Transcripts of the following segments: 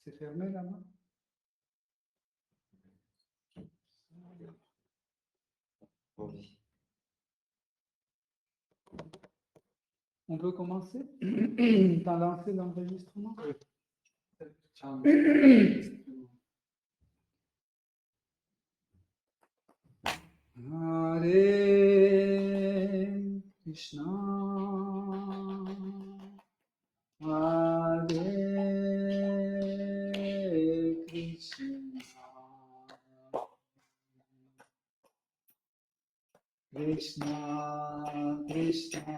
C'est fermé là-bas? On peut commencer? T'as lancé l'enregistrement? Hare Krishna, Hare Krishna, Krishna Krishna,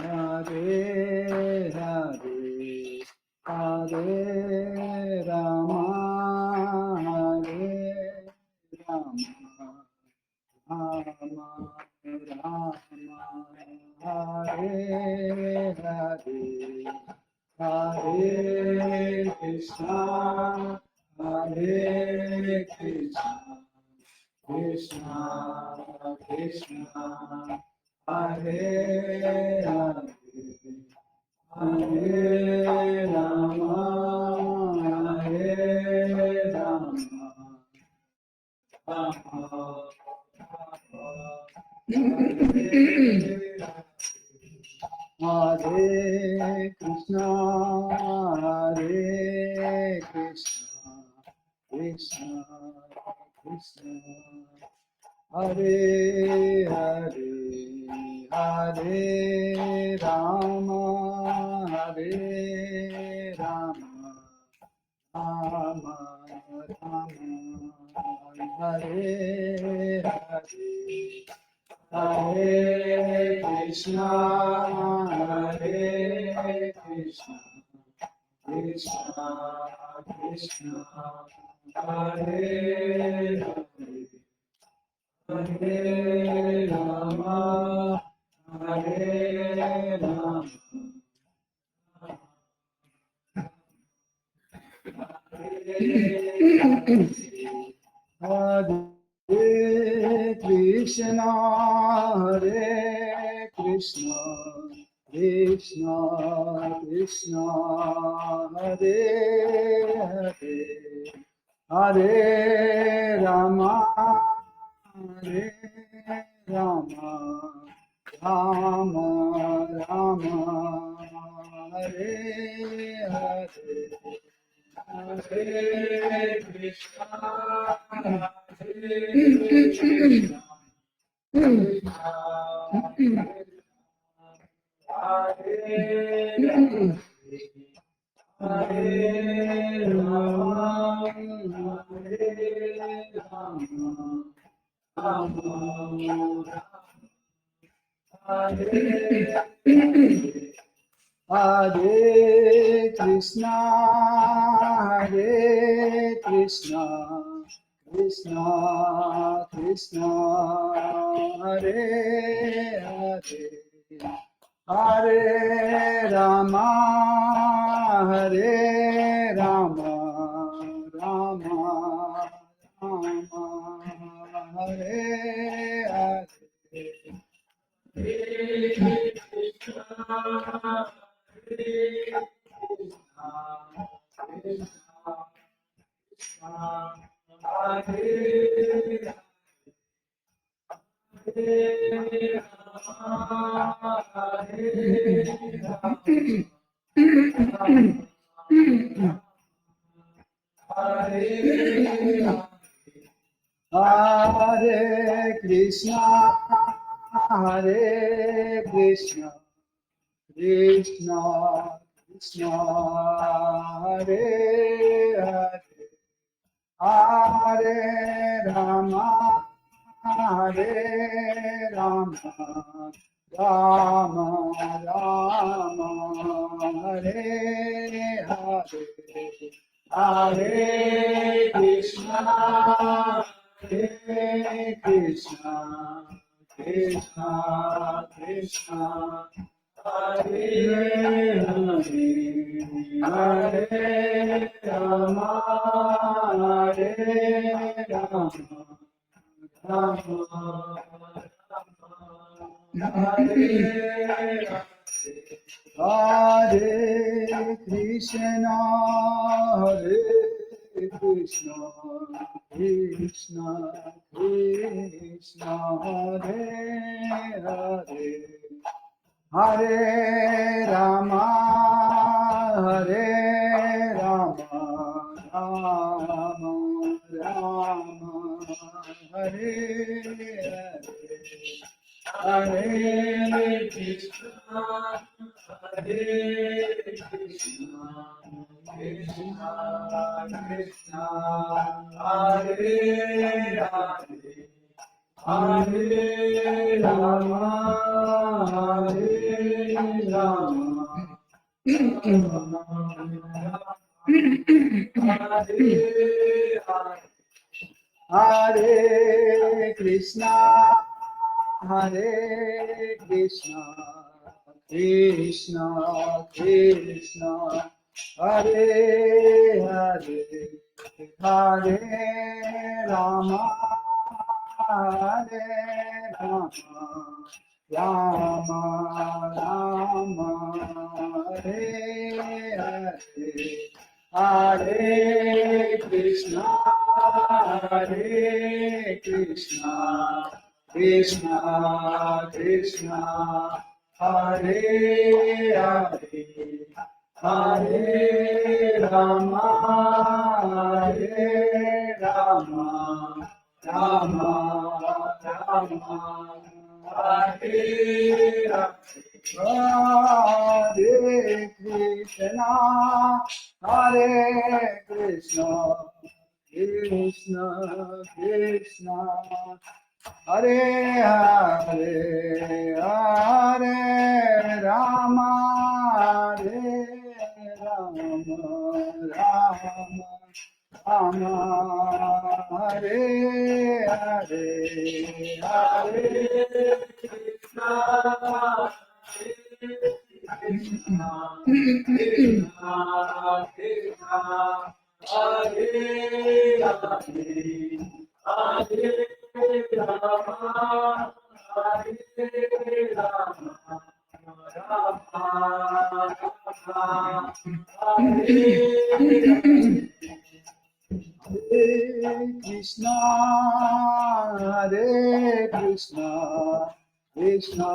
Hare Hare, Hare Rama, Hare Rama, Rama Rama, Hare Hare, Hare Krishna, Hare Krishna, Krishna Krishna, Hare Hare, Hare Rama, Hare Rama, Hare Krishna, Hare Krishna, Krishna Krishna, Hare Hare, Hare Rama, Hare Rama, Rama Rama, Hare Hare, Hare Krishna, Hare Krishna, Krishna Krishna, Hare Hare, Hare Rama, Hare Rama, Hare Krishna, Hare Krishna, Krishna Krishna, Hare Hare, Hare Rama, Hare Rama, Rama Rama, Hare Hare, Hare Krishna, Hare Krishna, Krishna Hare Hare, Hare Rama, Hare Rama, Rama Hare Hare, Hare Krishna, Hare Krishna, Krishna Krishna, Hare Hare, Hare Rama, Hare Rama, Rama Rama, Hare Hare, Hare Krishna, Hare Krishna, Krishna Krishna, Hare Hare, Rama, Hare Rama, Hare Krishna, Hare Krishna, Krishna Krishna, Hare Hare, Hare Rama, Hare Rama, Rama Rama, Hare Hare, Hare Krishna, Hare Krishna, Krishna Krishna, Hare Hare, Hare Rama, Hare Rama, Rama Rama, Hare Hare, Hare Krishna, Hare Krishna, Krishna Krishna, Hare Hare, Hare Rama, Hare Rama, Rama Rama, Hare Hare, Hare Krishna, Hare Krishna, Krishna Krishna, Hare Hare, Hare Rama, Hare Rama, Hare Krishna, Hare Krishna, Krishna Krishna, Hare Hare, Hare Rama, Hare Rama, Rama Rama, Hare Hare, Hare Krishna, Hare Krishna, Krishna Krishna, Hare Hare, Hare Rama, Hare Rama, Rama Rama, Hare Hare, Hare Krishna, Hare Krishna, Krishna Krishna, Hare Hare, Hare Rama, Hare Rama, Rama Rama, Hare Hare, Hare Krishna, Krishna Krishna, Krishna, Hare Hare, Hare Rama, Hare Rama, Rama Rama, Hare Hare Krishna, Hare Krishna, Krishna Krishna,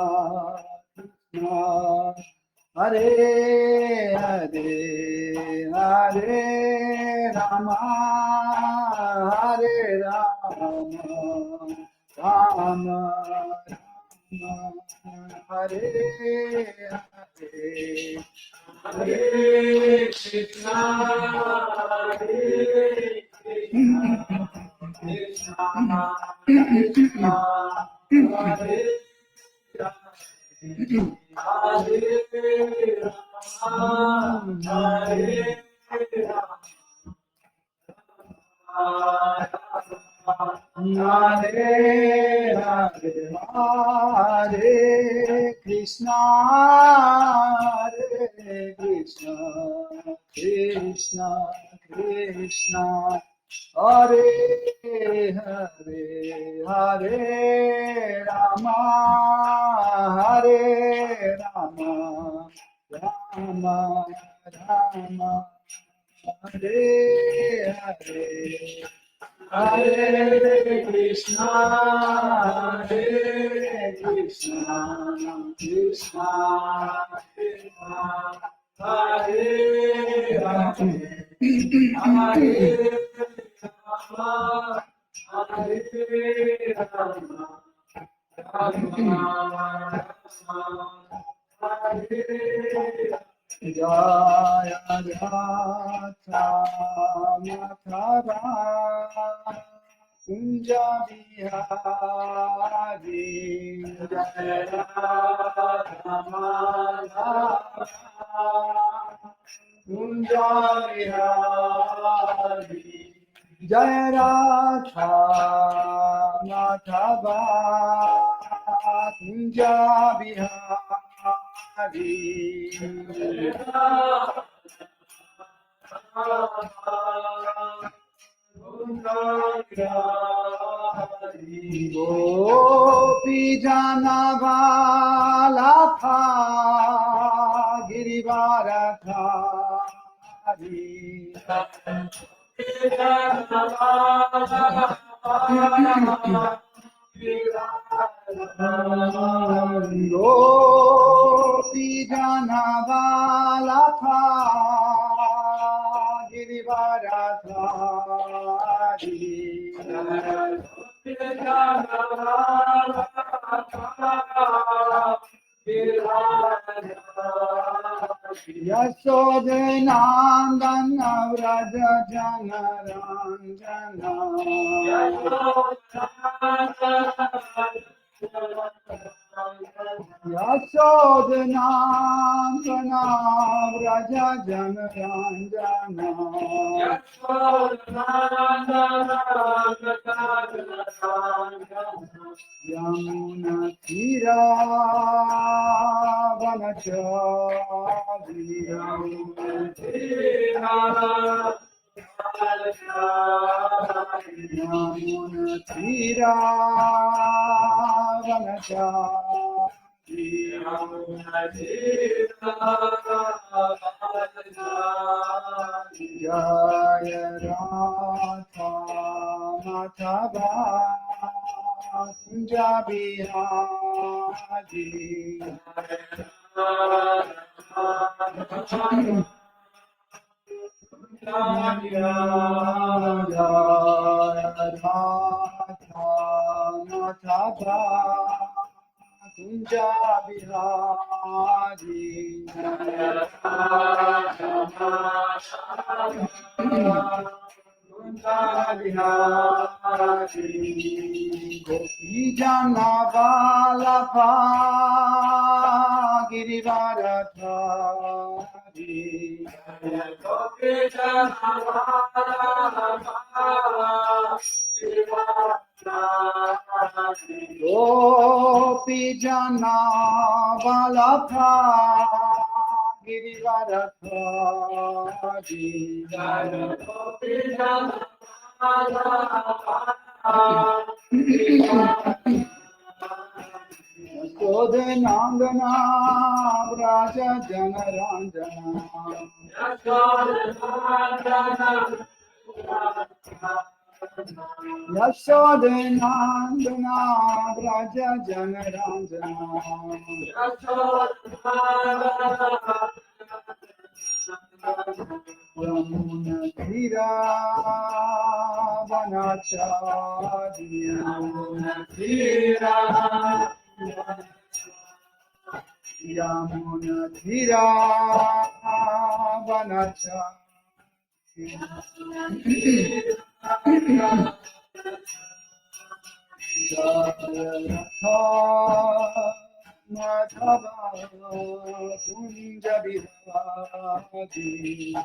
Hare Hare, Hare Rama, Hare Rama, Rama Rama, Hare Hare, Hare Krishna, Hare Krishna, Krishna Krishna, Hare Hare, Hare Rama, Hare Hare, Hare Krishna, Hare Krishna, Krishna Krishna, Hare Hare, Hare Rama, Hare Rama, Rama Rama, Hare Hare, Hare Krishna, Hare Krishna, Krishna Krishna, Hare Hare, Hare Rama, Hare Rama, Rama Rama, Hare Jaya Radha Madhava, Kunja Bihari, Jaya Radha Madhava, Kunja Bihari, Jaya Radha Madhava, Kunja Bihari, Gopi Jana Vala Tha, Girivaradhari Gopi Janavalakha Girivaradhari Yasodhanandana Vraja Janaranjana Yasodhanandana Vraja Janaranjana Yamuna Tira Vanachari Yamuna Tira Yamuna Tira Vanachari Yamuna Tira Jaya Radha Madhava Punjabi Haji Punjabi Haji Gopi Janavalakha Girivaradhari Gopi Janavalakha Girivaradhari Yasodhanandana Vraja Janaranjana Yasodhanandana Vraja Janaranjana Yamuna Tira Vanachari Yamuna Tira Yamuna Tira Vanachari Madhava Punjabi Haji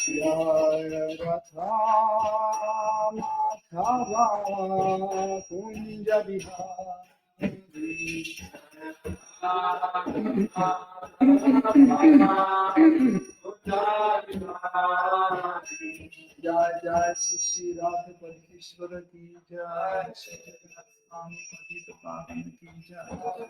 Jaya Radha Madhava Punjabi Jai Jai Shri Radha Padmeshwara ki Jai Shri Jagannath Swami Padita Pavan ki Jai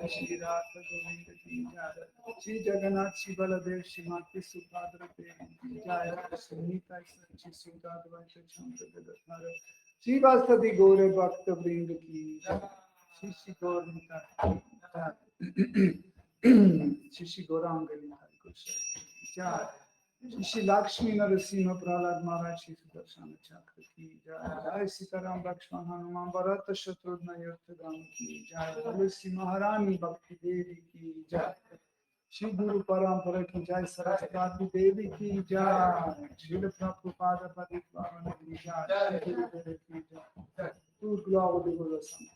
Shri Radha Govinda ki Jai Shri Jagannath Shri Baladev Shri Mati Subhadra Devi ki Jai Shri Nita Shri Sudadvaita Chandra Gagadhara Shri Vasadi Gaura Bhakta Vrinda ki Jai Shri Shri Gauranta Shri Shri Gauranga Nihari Goswami ki Jai Shri Lakshmi Narasimha Prahlad Maharaj Shri Sudarshan Chakra ki Jai Jai Sitaram Lakshman Hanuman Bharata Shatrugna Yurtagam ki Jai Tulsi Maharani Bhakti Devi ki Jai Shri Guru Parampara ki Jai Saraswati Devi ki Jai Shri Prabhupada Padit Pavana ki Jai Shri Guru Devi ki Jai Tout gloire au Dévoilement Saint.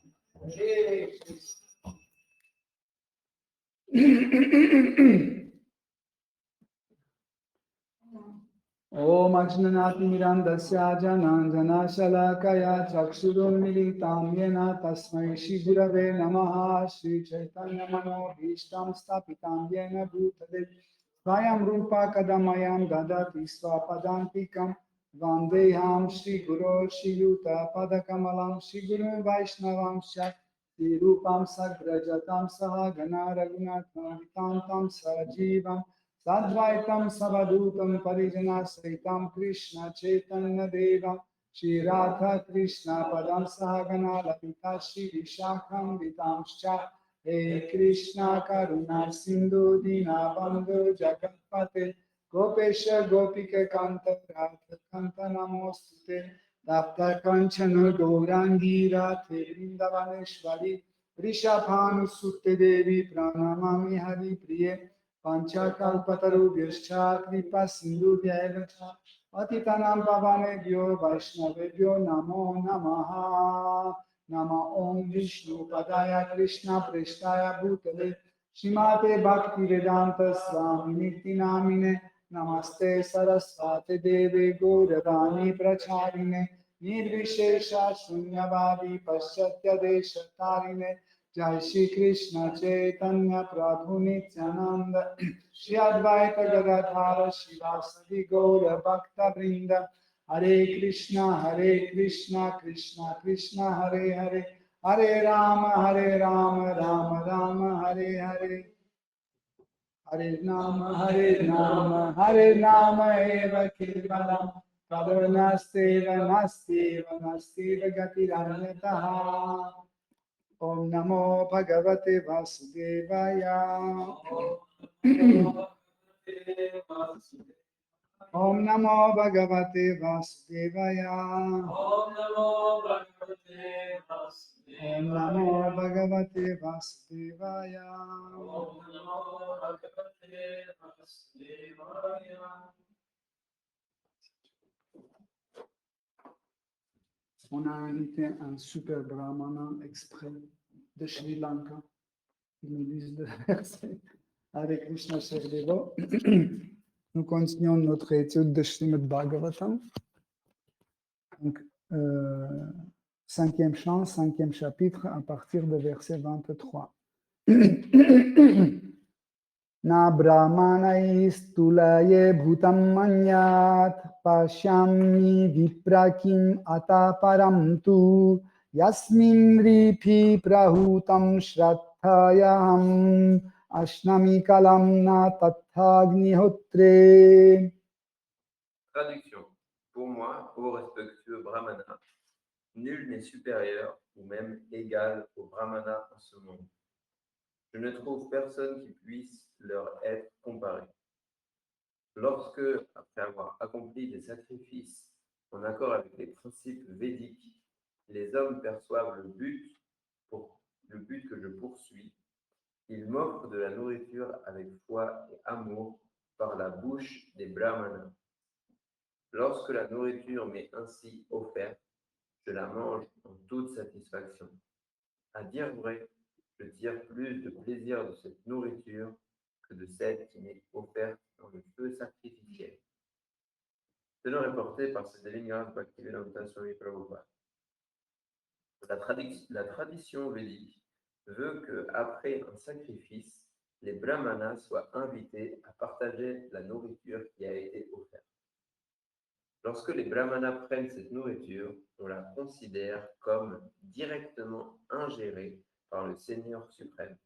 Om Ajnanati Mirandasya Janandana Shalakaya Chakshurunmilitam Yena Tasmai Shri Gurave Namaha Shri Chaitanya Manobhishtam Stapitam Yena Bhutale Svayam Rupa Kadamayam Dadati Swapadantikam Vandeham Shri Guru Shri Yuta Padakamalam Shri Guru Vaishnavam Shakti Rupam Sagrajatam Sahagana Raghunatham Vitantam Sajivam Sadvaitam Savadutam Parijana Saitam Krishna Chaitanya Deva Shri Radha Krishna Padam Sahagana Lalita Shri Vishakam Vitamscha He Krishna Karuna Sindhu Dina Bandhu Jagatpate Gopesha Gopika Kanta Radha Kanta Namostute Tapta Kanchana Gaurangi Radhe Vrindavaneshwari Rishabhanu Sutte Devi Pranamami Hari Priye Panchakalpatarubhyascha Kripa Sindhubhya Patitanam Pavanebhyo Vaishnavebhyo Namo Namaha Nama Om Vishnu Padaya Krishna Preshtaya Bhutale Shrimate Bhakti Vedanta Swami Niti Namine Namaste Saraswati Devi Gauravani Pracharine Nirvishesha Shunyavadi Paschatya Deshatarine Jai Shri Krishna Chaitanya Prabhu Nityananda Shri Advaita Gadadhara Shivasadi Gaura Bhakta Vrinda Hare Krishna Krishna Krishna Hare Hare Hare Rama Rama Hare Hare Hare Nama Eva Kevalam Nastiva Gatiranyataha Om Namo Bhagavate Vasudevaya Om Namo Bhagavate Vasudevaya Om Namo Bhagavate Vasudevaya. Om Namo Bhagavate Vasudevaya Om Namo Bhagavate Vasudevaya. On a invité un super brahmana exprès de Sri Lanka. Ils nous disent de verser Hare Krishna Sherdeva. Nous continuons notre étude de Srimad Bhagavatam. Donc, cinquième chant, cinquième chapitre, à partir de verset 23. Na brahmanais bhutam manyat pashyami viprakim ataparam tu yasmin ripi prahutam shraddhayam ashnami kalam na tathagnihotre. Traduction. Pour moi, ô respectueux brahmana, nul n'est supérieur ou même égal au brahmana en ce monde. Je ne trouve personne qui puisse leur être comparé. Lorsque, après avoir accompli des sacrifices en accord avec les principes védiques, les hommes perçoivent le but que je poursuis, ils m'offrent de la nourriture avec foi et amour par la bouche des brahmanas. Lorsque la nourriture m'est ainsi offerte, je la mange en toute satisfaction. À dire vrai, je tire plus de plaisir de cette nourriture que de celle qui m'est offerte dans le feu sacrificiel. C'est le reporté par Siddhalinga Bhaktivedanta Swami Prabhupada. La tradition védique veut qu'après un sacrifice, les brahmanas soient invités à partager la nourriture qui a été offerte. Lorsque les brahmanas prennent cette nourriture, on la considère comme directement ingérée par le Seigneur suprême.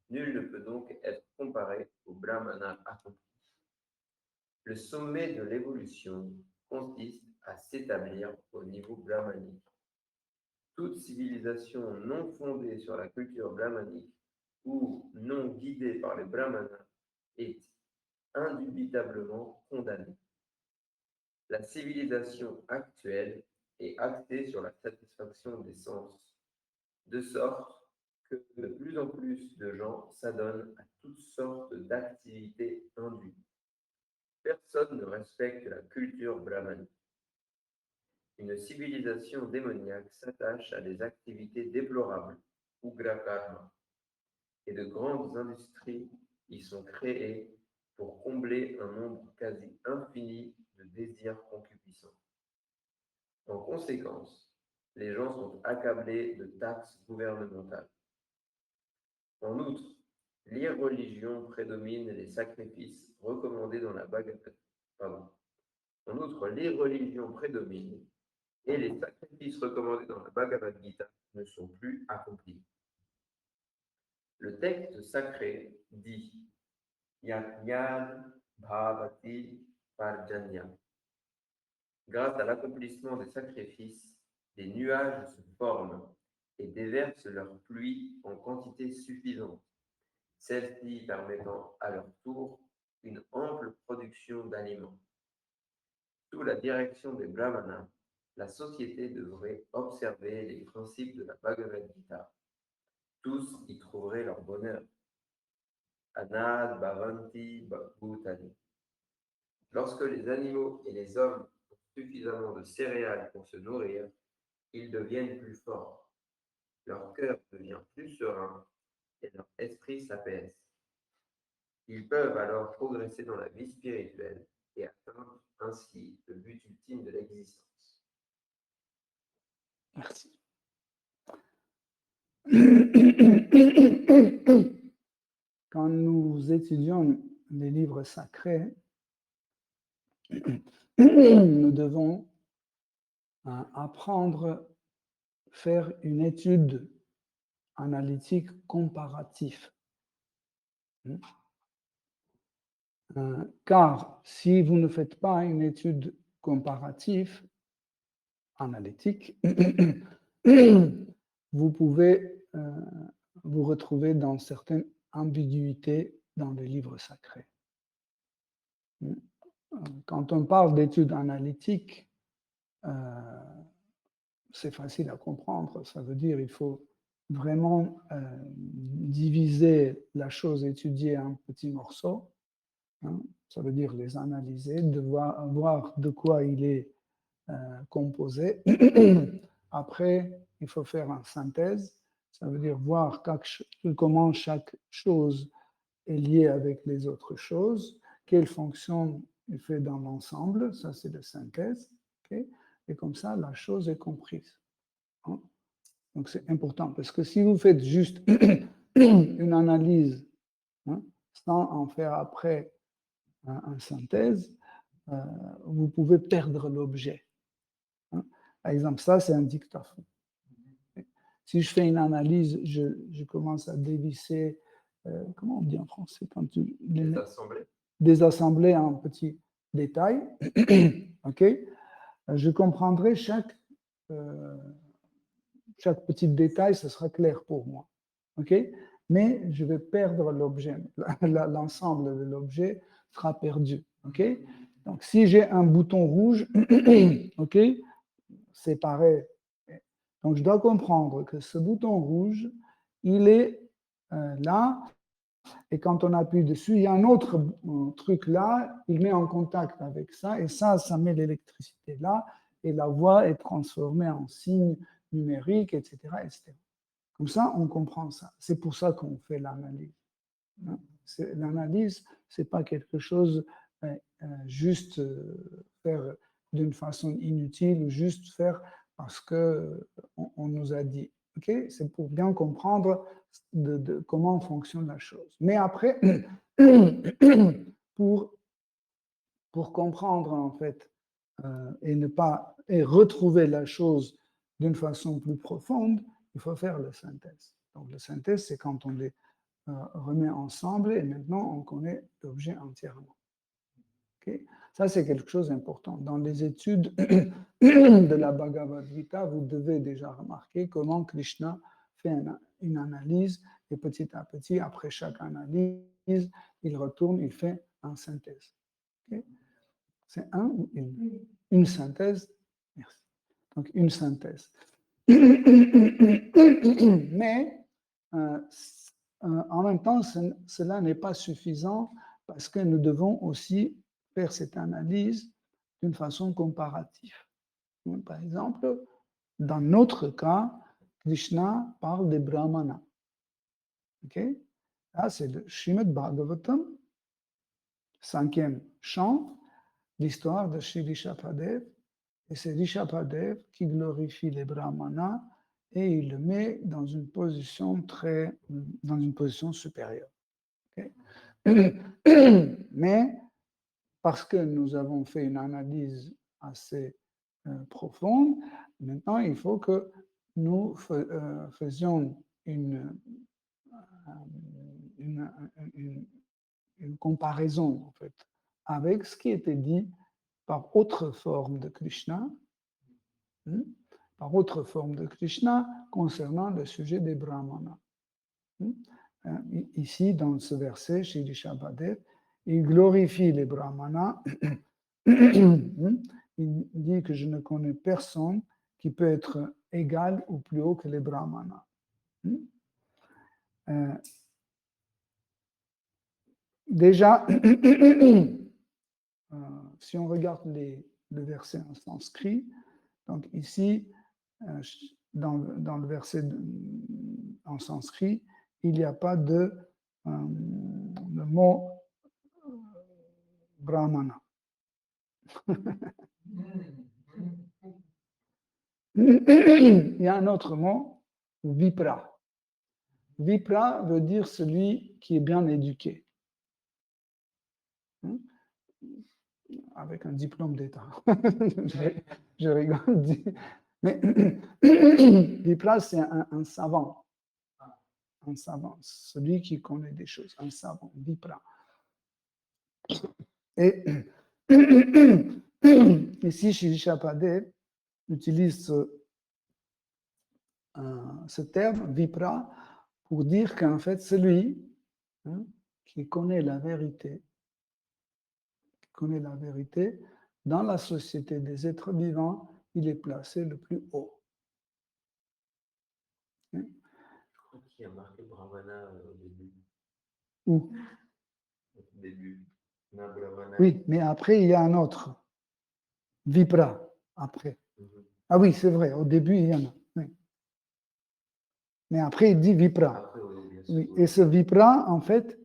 Nul ne peut donc être comparé au brahmana accompli. Le sommet de l'évolution consiste à s'établir au niveau brahmanique. Toute civilisation non fondée sur la culture brahmanique ou non guidée par les brahmanas est indubitablement condamnée. La civilisation actuelle est axée sur la satisfaction des sens, de sorte que de plus en plus de gens s'adonnent à toutes sortes d'activités indues. Personne ne respecte la culture brahmanique. Une civilisation démoniaque s'attache à des activités déplorables, ou karma, et de grandes industries y sont créées pour combler un nombre quasi infini de désirs concupiscents. En conséquence, les gens sont accablés de taxes gouvernementales. En outre, l'irreligion prédomine les sacrifices recommandés dans la En outre, les religions prédominent et les sacrifices recommandés dans la Bhagavad Gita ne sont plus accomplis. Le texte sacré dit Yajnad Bhavati Parjanya. Grâce à l'accomplissement des sacrifices, des nuages se forment et déversent leur pluie en quantité suffisante, celles-ci permettant à leur tour une ample production d'aliments. Sous la direction des brahmanas, la société devrait observer les principes de la Bhagavad Gita. Tous y trouveraient leur bonheur. Anad Bhavanti Bhutani. Lorsque les animaux et les hommes ont suffisamment de céréales pour se nourrir, ils deviennent plus forts. Leur cœur devient plus serein et leur esprit s'apaise. Ils peuvent alors progresser dans la vie spirituelle et atteindre ainsi le but ultime de l'existence. Merci. Quand nous étudions les livres sacrés, nous devons apprendre, faire une étude analytique comparative. Car si vous ne faites pas une étude comparative, analytique, vous pouvez vous retrouver dans certaines ambiguïtés dans les livres sacrés. Quand on parle d'études analytiques, c'est facile à comprendre. Ça veut dire qu'il faut vraiment diviser la chose étudiée en petits morceaux. Ça veut dire les analyser, de voir de quoi il est composé. Après, il faut faire une synthèse. Ça veut dire voir comment chaque chose est liée avec les autres choses, quelle fonction il fait dans l'ensemble. Ça, c'est la synthèse. Okay? Et comme ça, la chose est comprise. Donc, c'est important parce que si vous faites juste une analyse sans en faire après une synthèse, vous pouvez perdre l'objet. Par exemple, ça, c'est un dictaphone. Si je fais une analyse, je commence à dévisser, comment on dit en français quand tu désassembler en petits détails. OK? Je comprendrai chaque petit détail, ce sera clair pour moi. OK? Mais je vais perdre l'objet. L'ensemble de l'objet sera perdu. OK? Donc, si j'ai un bouton rouge, OK, c'est pareil. Donc, je dois comprendre que ce bouton rouge, il est là, et quand on appuie dessus, il y a un autre truc là, il met en contact avec ça, et ça met l'électricité là, et la voix est transformée en signe numérique, etc., etc. Comme ça, on comprend ça. C'est pour ça qu'on fait l'analyse. L'analyse, ce n'est pas quelque chose juste faire d'une façon inutile ou juste faire parce qu'on nous a dit. Okay? C'est pour bien comprendre de comment fonctionne la chose. Mais après, pour comprendre en fait et retrouver la chose d'une façon plus profonde, il faut faire la synthèse. Donc la synthèse, c'est quand on les remet ensemble et maintenant on connaît l'objet entièrement. Okay? Ça, c'est quelque chose d'important. Dans les études de la Bhagavad Gita, vous devez déjà remarquer comment Krishna fait une analyse et petit à petit, après chaque analyse, il retourne, il fait une synthèse. Okay? C'est un ou une? Une synthèse. Merci. Donc, une synthèse. Mais, en même temps, cela n'est pas suffisant parce que nous devons aussi faire cette analyse d'une façon comparative. Par exemple, dans notre cas, Krishna parle des brahmanas. Okay? Là, c'est le Srimad Bhagavatam, 5e chant, l'histoire de Shri Rishabhadev. Et c'est Rishabhadev qui glorifie les brahmanas et il le met dans une position supérieure. Okay? Mais parce que nous avons fait une analyse assez profonde, maintenant il faut que nous faisions une comparaison en fait, avec ce qui était dit par autre forme de Krishna, par autre forme de Krishna concernant le sujet des brahmanas. Ici, dans ce verset, chez Rishabhadev, il glorifie les brahmanas. Il dit que je ne connais personne qui peut être égal ou plus haut que les brahmanas. Déjà, si on regarde le verset en sanskrit, donc ici, dans le verset en sanskrit, il n'y a pas de le mot brahmana. Il y a un autre mot, vipra. Vipra veut dire celui qui est bien éduqué, avec un diplôme d'État. je rigole. Mais vipra, c'est un savant. Un savant, celui qui connaît des choses, un savant, vipra. Et ici, Shri Rishabhadev utilise ce terme, vipra, pour dire qu'en fait, celui qui connaît la vérité, dans la société des êtres vivants, il est placé le plus haut. Je crois qu'il y a marqué Brahmana au début. Où? Au début. Non, Brahmana. Oui, mais après, il y a un autre. Vipra, après. Ah oui, c'est vrai, au début, il y en a. Oui. Mais après, il dit Vipra. Après, oui, oui. Et ce Vipra, en fait,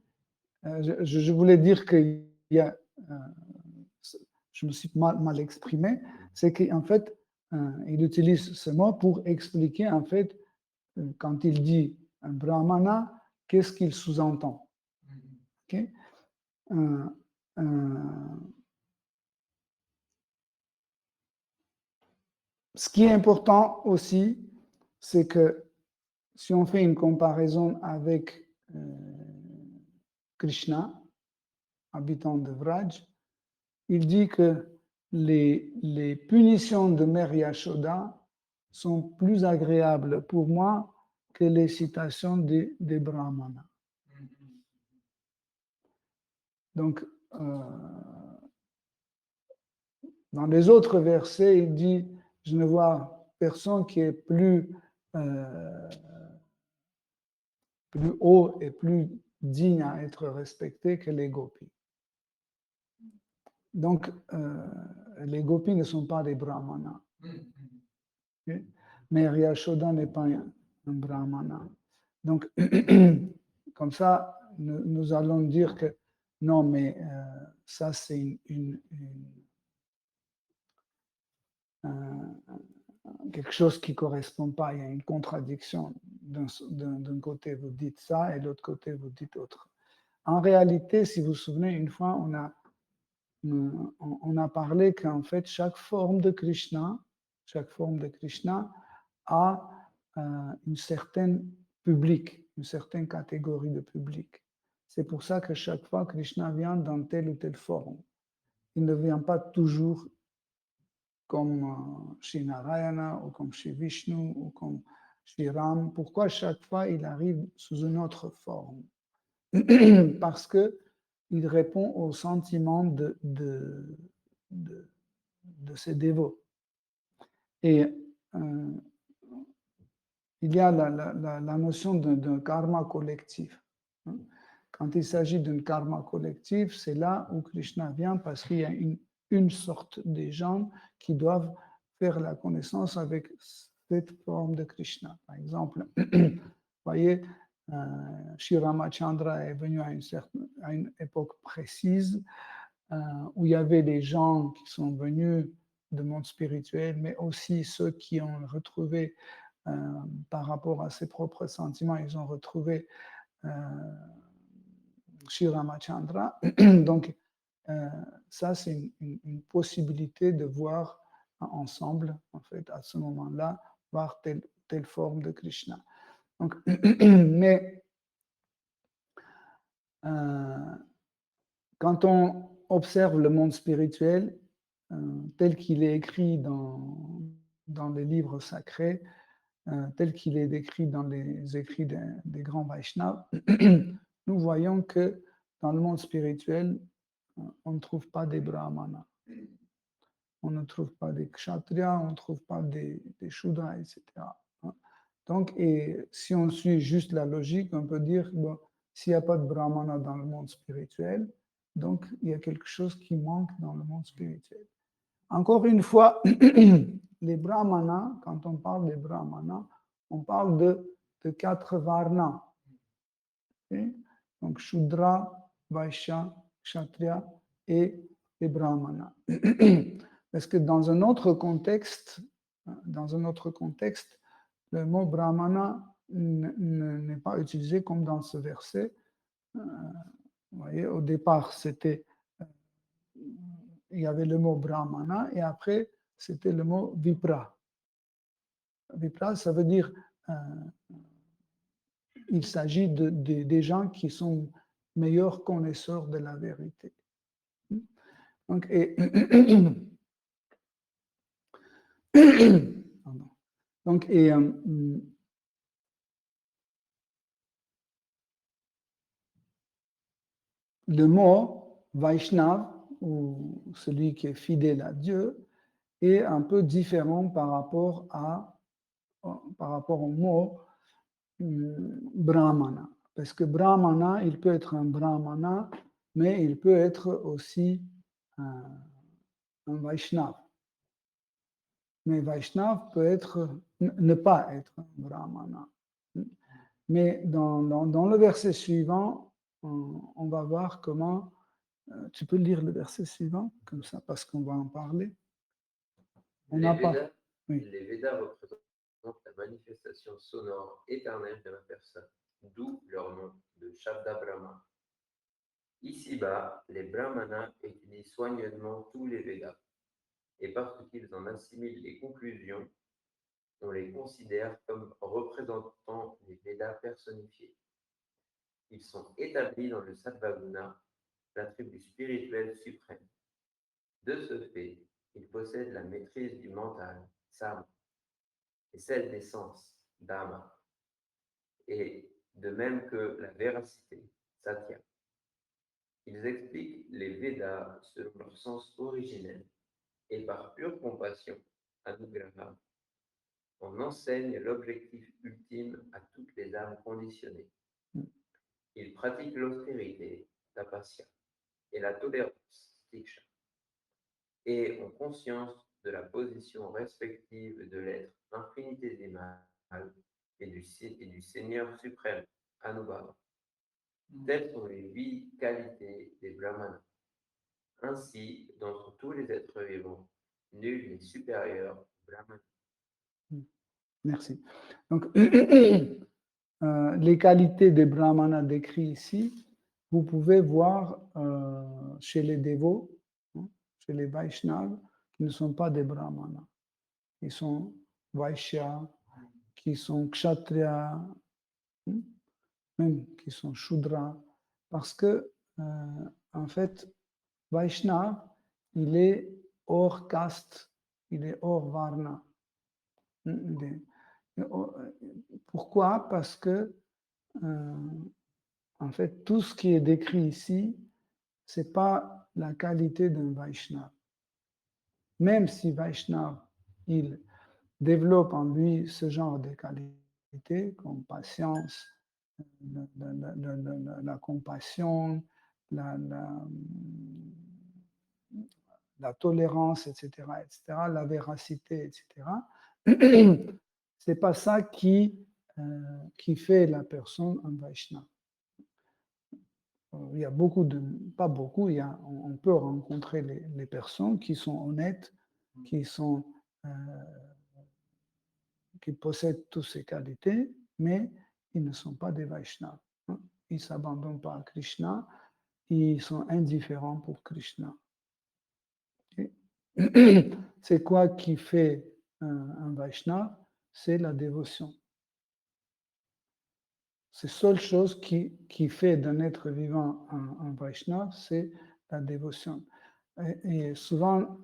je voulais dire qu'il y a... je me suis mal exprimé, c'est qu'en fait, il utilise ce mot pour expliquer, en fait, quand il dit un brahmana, qu'est-ce qu'il sous-entend. Okay? Ce qui est important aussi, c'est que si on fait une comparaison avec Krishna, habitant de Vraj, il dit que les punitions de Mère Yashoda sont plus agréables pour moi que les citations des brahmanas. Donc, dans les autres versets, il dit, je ne vois personne qui est plus haut et plus digne à être respecté que les gopis. Donc, les gopis ne sont pas des brahmanas. Okay? Mais Yashoda n'est pas un brahmana. Donc, comme ça, nous allons dire que non, mais ça, c'est quelque chose qui ne correspond pas. Il y a une contradiction. D'un côté, vous dites ça, et de l'autre côté, vous dites autre. En réalité, si vous vous souvenez, une fois, on a parlé qu'en fait, chaque forme de Krishna a une certaine public, une certaine catégorie de public. C'est pour ça que chaque fois, Krishna vient dans telle ou telle forme. Il ne vient pas toujours comme chez Narayana ou comme chez Vishnu ou comme chez Ram. Pourquoi chaque fois il arrive sous une autre forme? Parce que il répond au sentiment de ses dévots. Et il y a la notion d'un karma collectif. Quand il s'agit d'un karma collectif, c'est là où Krishna vient parce qu'il y a une sorte de gens qui doivent faire la connaissance avec cette forme de Krishna. Par exemple, vous voyez, Sri Ramachandra est venu à une époque précise où il y avait des gens qui sont venus du monde spirituel, mais aussi ceux qui ont retrouvé, par rapport à ses propres sentiments, ils ont retrouvé Sri Ramachandra. Donc, ça, c'est une possibilité de voir ensemble, en fait, à ce moment-là, voir telle forme de Krishna. Donc, mais quand on observe le monde spirituel tel qu'il est écrit dans les livres sacrés, tel qu'il est décrit dans les écrits des grands Vaishnavas, nous voyons que dans le monde spirituel, on ne trouve pas des brahmanas, on ne trouve pas des kshatriyas, on ne trouve pas des shudras, etc. Donc, et si on suit juste la logique, on peut dire, bon, s'il n'y a pas de brahmana dans le monde spirituel, donc il y a quelque chose qui manque dans le monde spirituel. Encore une fois, les brahmanas, quand on parle des brahmanas, on parle de 4 varnas. Okay? Donc, Shudra, Vaishya, Kshatriya et les brahmanas. Parce que dans un autre contexte, le mot brahmana n'est pas utilisé comme dans ce verset. Vous voyez, au départ, il y avait le mot brahmana et après, c'était le mot vipra. Vipra, ça veut dire il s'agit des gens qui sont meilleurs connaisseurs de la vérité. Donc, le mot Vaishnav, ou celui qui est fidèle à Dieu, est un peu différent par rapport au mot Brahmana. Parce que Brahmana, il peut être un Brahmana, mais il peut être aussi un Vaishnav. Mais Vaishnav peut ne pas être un Brahmana. Mais dans le verset suivant, on va voir comment. Tu peux lire le verset suivant, comme ça, parce qu'on va en parler. Les Védas représentent la manifestation sonore éternelle de ma personne, d'où leur nom de Shabda Brahma. Ici-bas, les Brahmanas étudient soigneusement tous les Védas, et parce qu'ils en assimilent les conclusions, on les considère comme représentant les Védas personnifiés. Ils sont établis dans le Sattvaguna, l'attribut spirituel suprême. De ce fait, ils possèdent la maîtrise du mental, Sama, et celle des sens, Dhamma, et de même que la véracité, Satya. Ils expliquent les Védas selon leur sens originel et par pure compassion, Anugraha, on enseigne l'objectif ultime à toutes les âmes conditionnées. Ils pratiquent l'austérité, Tapasya, et la tolérance, Tiksha, et ont conscience de la position respective de l'être infinitésimal et du Seigneur suprême, Anubhava. Telles sont les 8 qualités des Brahmanas. Ainsi, d'entre tous les êtres vivants, nul n'est supérieur au Brahmana. Merci. Donc, les qualités des Brahmanas décrites ici, vous pouvez voir chez les dévots, chez les Vaishnavas, qui ne sont pas des Brahmanas. Ils sont Vaishyas, qui sont Kshatriyas, même qui sont Shudras, parce que, en fait, Vaishnav, il est hors caste, il est hors Varna. Pourquoi? Parce que, en fait, tout ce qui est décrit ici, ce n'est pas la qualité d'un Vaishnav. Même si Vaishnav, il développe en lui ce genre de qualités, comme patience, la compassion, la tolérance, etc., la véracité, etc. C'est pas ça qui fait la personne un Vaishnava. Il y a pas beaucoup, on peut rencontrer les personnes qui sont honnêtes, qui possèdent toutes ces qualités, mais ils ne sont pas des Vaishnavas. Ils ne s'abandonnent pas à Krishna. ils sont indifférents pour Krishna. Okay? C'est quoi qui fait un Vaishnava? C'est la dévotion. C'est la seule chose qui fait d'un être vivant un Vaishnava, c'est la dévotion. Et souvent,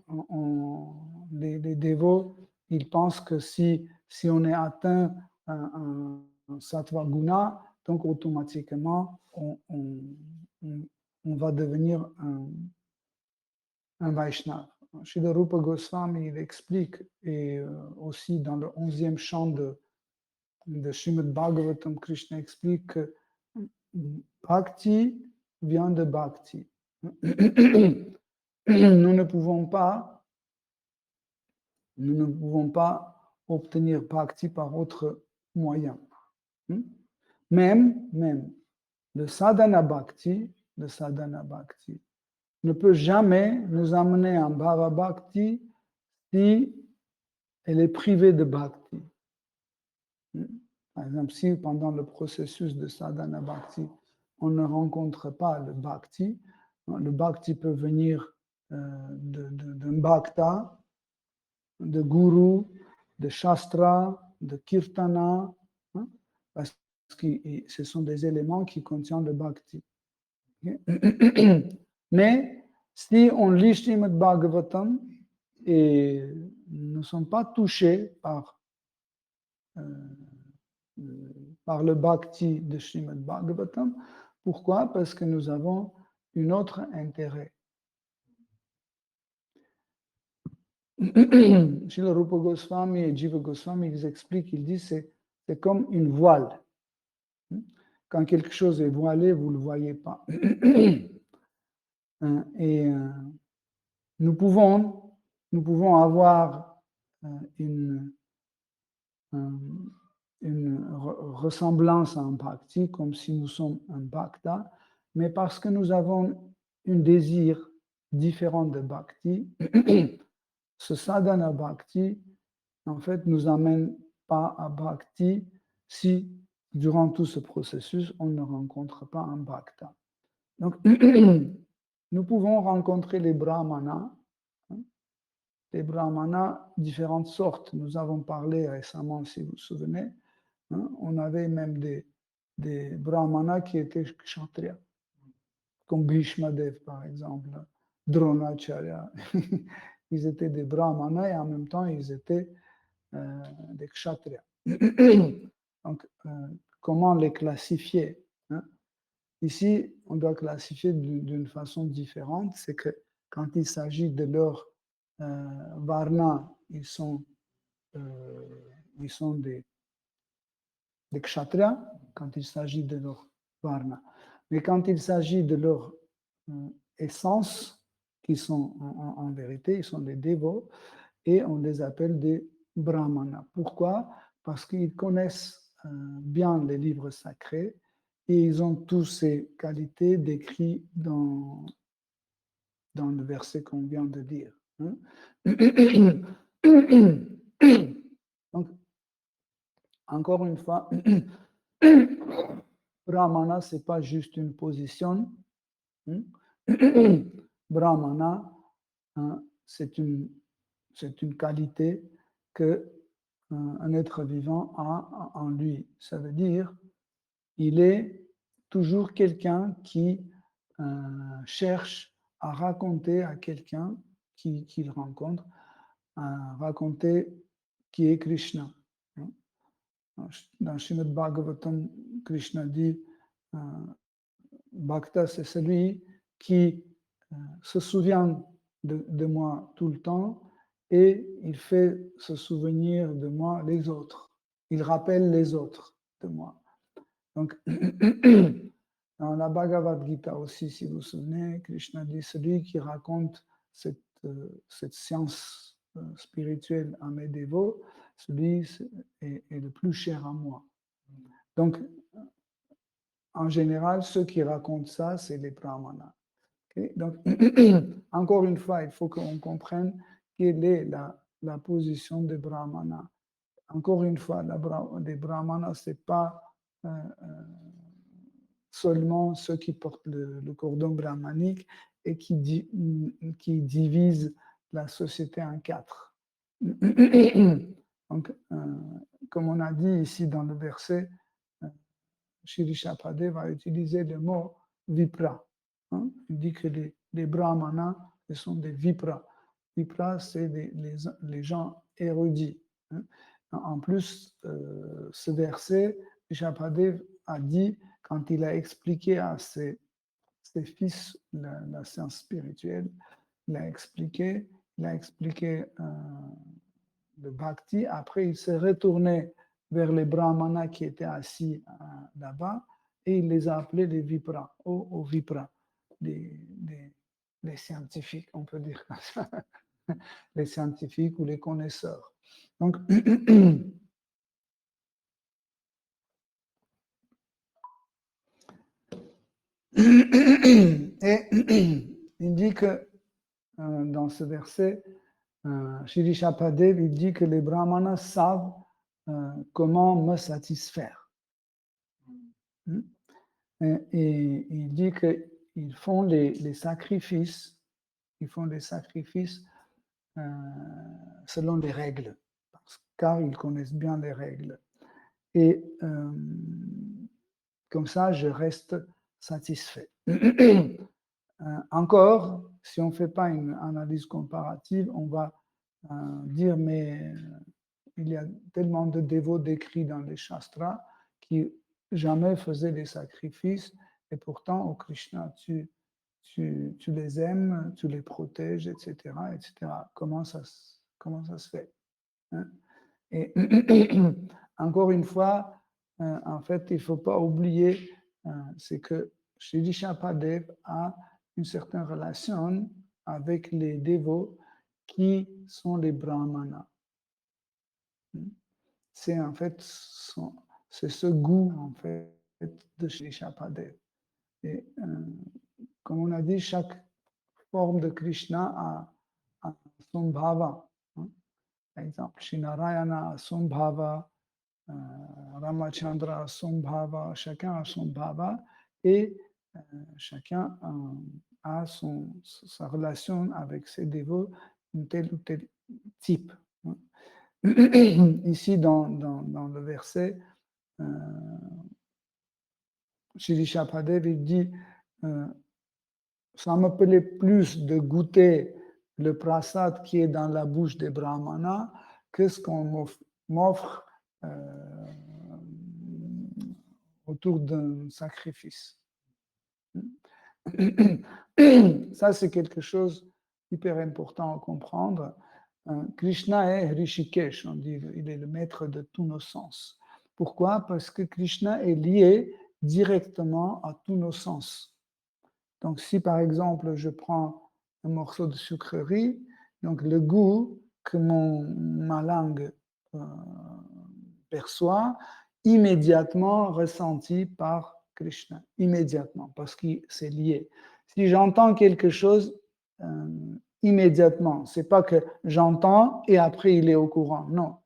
les dévots, ils pensent que si on est atteint un sattva guna, donc automatiquement, on va devenir un Vaishnava. Srila Rupa Goswami, il explique, et aussi dans le 11e chant de Srimad Bhagavatam, Krishna explique que Bhakti vient de Bhakti. Nous ne pouvons pas obtenir Bhakti par autre moyen. Même le sadhana Bhakti ne peut jamais nous amener en Bhava Bhakti si elle est privée de Bhakti. Par exemple, si pendant le processus de sadhana Bhakti, on ne rencontre pas le Bhakti peut venir d'un Bhakta, de Guru, de Shastra, de Kirtana, parce que ce sont des éléments qui contiennent le Bhakti. Mais si on lit Srimad Bhagavatam et ne sommes pas touchés par le Bhakti de Srimad Bhagavatam, pourquoi? Parce que nous avons un autre intérêt. Srila Rupa Goswami et Jiva Goswami, ils expliquent, ils disent c'est comme une voile. Quand quelque chose est voilé, vous ne le voyez pas. Et nous pouvons avoir une ressemblance à un bhakti, comme si nous sommes un bhakta, mais parce que nous avons un désir différent de bhakti, ce sadhana bhakti, en fait, nous amène pas à bhakti si, durant tout ce processus, on ne rencontre pas un bhakta. Donc, nous pouvons rencontrer les brahmanas, les brahmanas, différentes sortes. Nous avons parlé récemment, si vous vous souvenez, on avait même des brahmanas qui étaient kshatriya, comme Bhishma Dev, par exemple, Dronacharya. Ils étaient des brahmanas et en même temps, ils étaient des kshatriyas. Donc, comment les classifier? Ici, on doit classifier d'une façon différente. C'est que quand il s'agit de leur varna, ils sont des kshatriyas, quand il s'agit de leur varna. Mais quand il s'agit de leur essence, qui sont en vérité, ils sont des dévots, et on les appelle des brahmanas. Pourquoi? Parce qu'ils connaissent bien les livres sacrés et ils ont toutes ces qualités décrites dans le verset qu'on vient de lire. Donc, encore une fois, Brahmana, ce n'est pas juste une position. Brahmana, c'est une qualité qu'un être vivant a en lui. Ça veut dire il est toujours quelqu'un qui cherche à raconter à quelqu'un qu'il rencontre, à raconter qui est Krishna. Dans Srimad Bhagavatam, Krishna dit Bhakta, c'est celui qui se souvient de moi tout le temps et il fait se souvenir de moi les autres. Il rappelle les autres de moi. Donc, dans la Bhagavad Gita aussi, si vous vous souvenez, Krishna dit celui qui raconte cette science spirituelle à mes dévots, celui est le plus cher à moi. Donc, en général, ceux qui racontent ça, c'est les brahmanas. Okay? Donc, encore une fois, il faut qu'on comprenne quelle est la position des brahmanas. Encore une fois, des brahmanas, ce n'est pas seulement ceux qui portent le cordon brahmanique et qui divisent la société en 4. Donc, comme on a dit ici dans le verset, Shri Shapadeva va utiliser le mot vipra. Hein? Il dit que les brahmanas, ce sont des vipras. Vipras, c'est les gens érudits. Hein? En plus, ce verset, Shapadeva a dit, quand il a expliqué à ses fils la science spirituelle, il a expliqué le bhakti. Après, il s'est retourné vers les brahmanas qui étaient assis là-bas et il les a appelés les vipras, aux vipras, les scientifiques, on peut dire comme ça, les scientifiques ou les connaisseurs. Donc, et il dit que dans ce verset, Shri Shapadev, il dit que les brahmanas savent comment me satisfaire. Et il dit qu'ils font les sacrifices, selon les règles, car ils connaissent bien les règles. Et comme ça, je reste satisfait. Encore, si on ne fait pas une analyse comparative, on va dire, mais il y a tellement de dévots décrits dans les Shastras qui jamais faisaient des sacrifices, et pourtant, au Krishna, tu les aimes, tu les protèges, etc. etc. Comment ça se fait, hein? Et encore une fois, en fait, il ne faut pas oublier, c'est que Shri Shapadev a une certaine relation avec les dévots qui sont les brahmanas. C'est en fait c'est ce goût en fait de Shri Shapadev. Et comme on a dit, chaque forme de Krishna a son bhava. Hein. Par exemple, Shri Narayana a son bhava, Ramachandra a son bhava, chacun a son bhava et chacun a sa relation avec ses dévots d'un tel ou tel type. Hein. Ici, dans le verset, Shri Shapadev il dit ça me plaît plus de goûter le prasad qui est dans la bouche des brahmanas que ce qu'on m'offre autour d'un sacrifice. Ça, c'est quelque chose d'hyper important à comprendre. Krishna est Rishikesh, on dit, il est le maître de tous nos sens. Pourquoi? Parce que Krishna est lié directement à tous nos sens. Donc, si par exemple, je prends un morceau de sucrerie, donc le goût que ma langue perçoit, immédiatement ressenti par Krishna, immédiatement, parce que c'est lié. Si j'entends quelque chose, immédiatement, c'est pas que j'entends et après il est au courant, non.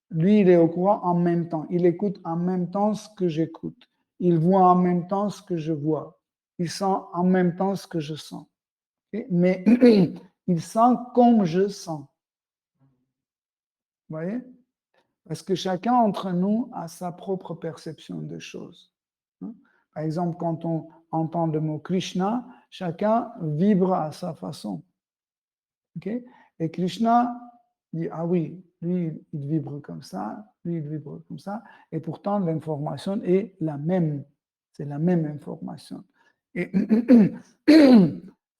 Lui, il est au courant en même temps, il écoute en même temps ce que j'écoute, il voit en même temps ce que je vois, il sent en même temps ce que je sens. Okay? Mais il sent comme je sens. Vous voyez? Parce que chacun d'entre nous a sa propre perception des choses. Par exemple, quand on entend le mot Krishna, chacun vibre à sa façon. Okay? Et Krishna dit, ah oui, lui, il vibre comme ça, lui, il vibre comme ça, et pourtant l'information est la même. C'est la même information. Et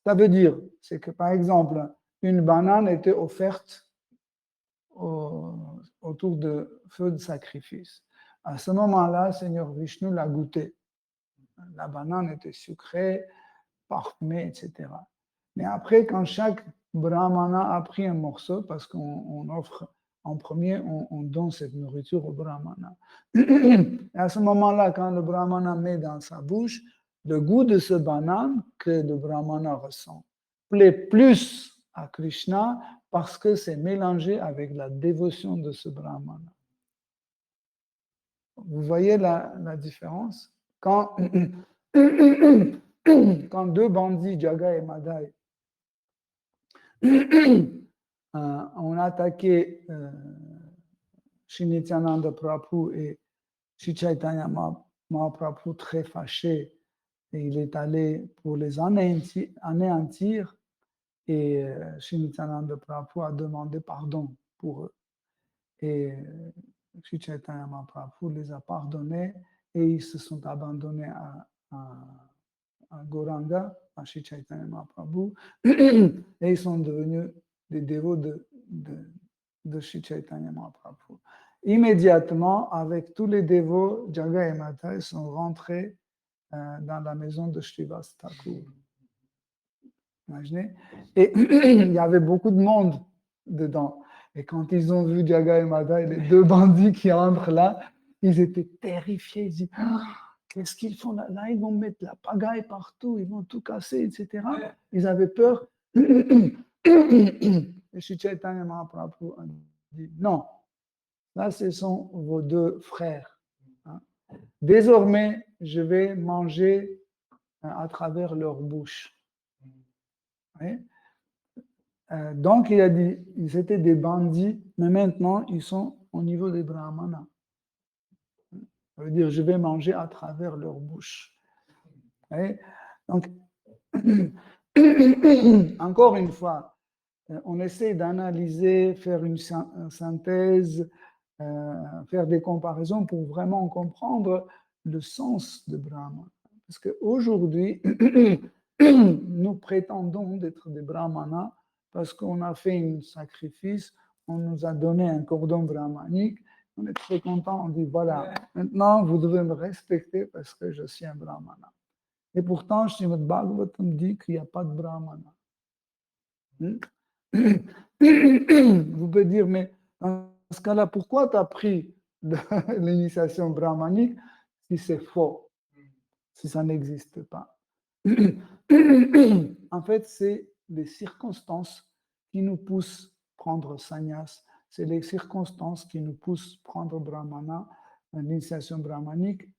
ça veut dire, c'est que par exemple, une banane était offerte autour de feu de sacrifice. À ce moment-là, Seigneur Vishnu l'a goûté. La banane était sucrée, parfumée, etc. Mais après, quand chaque brahmana a pris un morceau, parce qu'on offre en premier, on donne cette nourriture au brahmana. Et à ce moment-là, quand le brahmana met dans sa bouche, le goût de ce banane que le brahmana ressent plaît plus à Krishna parce que c'est mélangé avec la dévotion de ce brahmana. Vous voyez la différence? quand, quand deux bandits, Jaga et Madai, ont attaqué Sri Nityananda Prabhu et Sri Chaitanya Mahaprabhu très fâché, et il est allé pour les anéantir, et Sri Nityananda Prabhu a demandé pardon pour eux. Et Sri Chaitanya Mahaprabhu les a pardonnés et ils se sont abandonnés à Gauranga, à Sri Chaitanya Mahaprabhu, et ils sont devenus des dévots de Sri Chaitanya Mahaprabhu. Immédiatement, avec tous les dévots, Jaga et Madai sont rentrés dans la maison de Srivas Thakur. Imaginez. Et il y avait beaucoup de monde dedans. Et quand ils ont vu Jaga et Madai, les deux bandits qui entrent là, ils étaient terrifiés. Ils disaient, qu'est-ce qu'ils font là? Là, ils vont mettre la pagaille partout, ils vont tout casser, etc. Ils avaient peur. Et Sri Chaitanya Mahaprabhu a dit, non, là, ce sont vos deux frères. Désormais, je vais manger à travers leur bouche. Oui. Donc, il a dit, ils étaient des bandits, mais maintenant, ils sont au niveau des brahmanas. Ça veut dire, je vais manger à travers leur bouche. Oui. Donc, encore une fois, on essaie d'analyser, faire une synthèse, faire des comparaisons pour vraiment comprendre le sens de Brahman. Parce qu'aujourd'hui, nous prétendons d'être des brahmanas parce qu'on a fait un sacrifice, on nous a donné un cordon brahmanique, on est très content, on dit voilà, maintenant vous devez me respecter parce que je suis un brahmana. Et pourtant, Srimad Bhagavatam dit qu'il n'y a pas de brahmana. Vous pouvez dire, mais dans ce cas-là, pourquoi tu as pris l'initiation brahmanique si c'est faux, si ça n'existe pas? En fait, c'est les circonstances qui nous poussent à prendre sannyas, c'est les circonstances qui nous poussent à prendre brahmana, l'initiation brahmanique.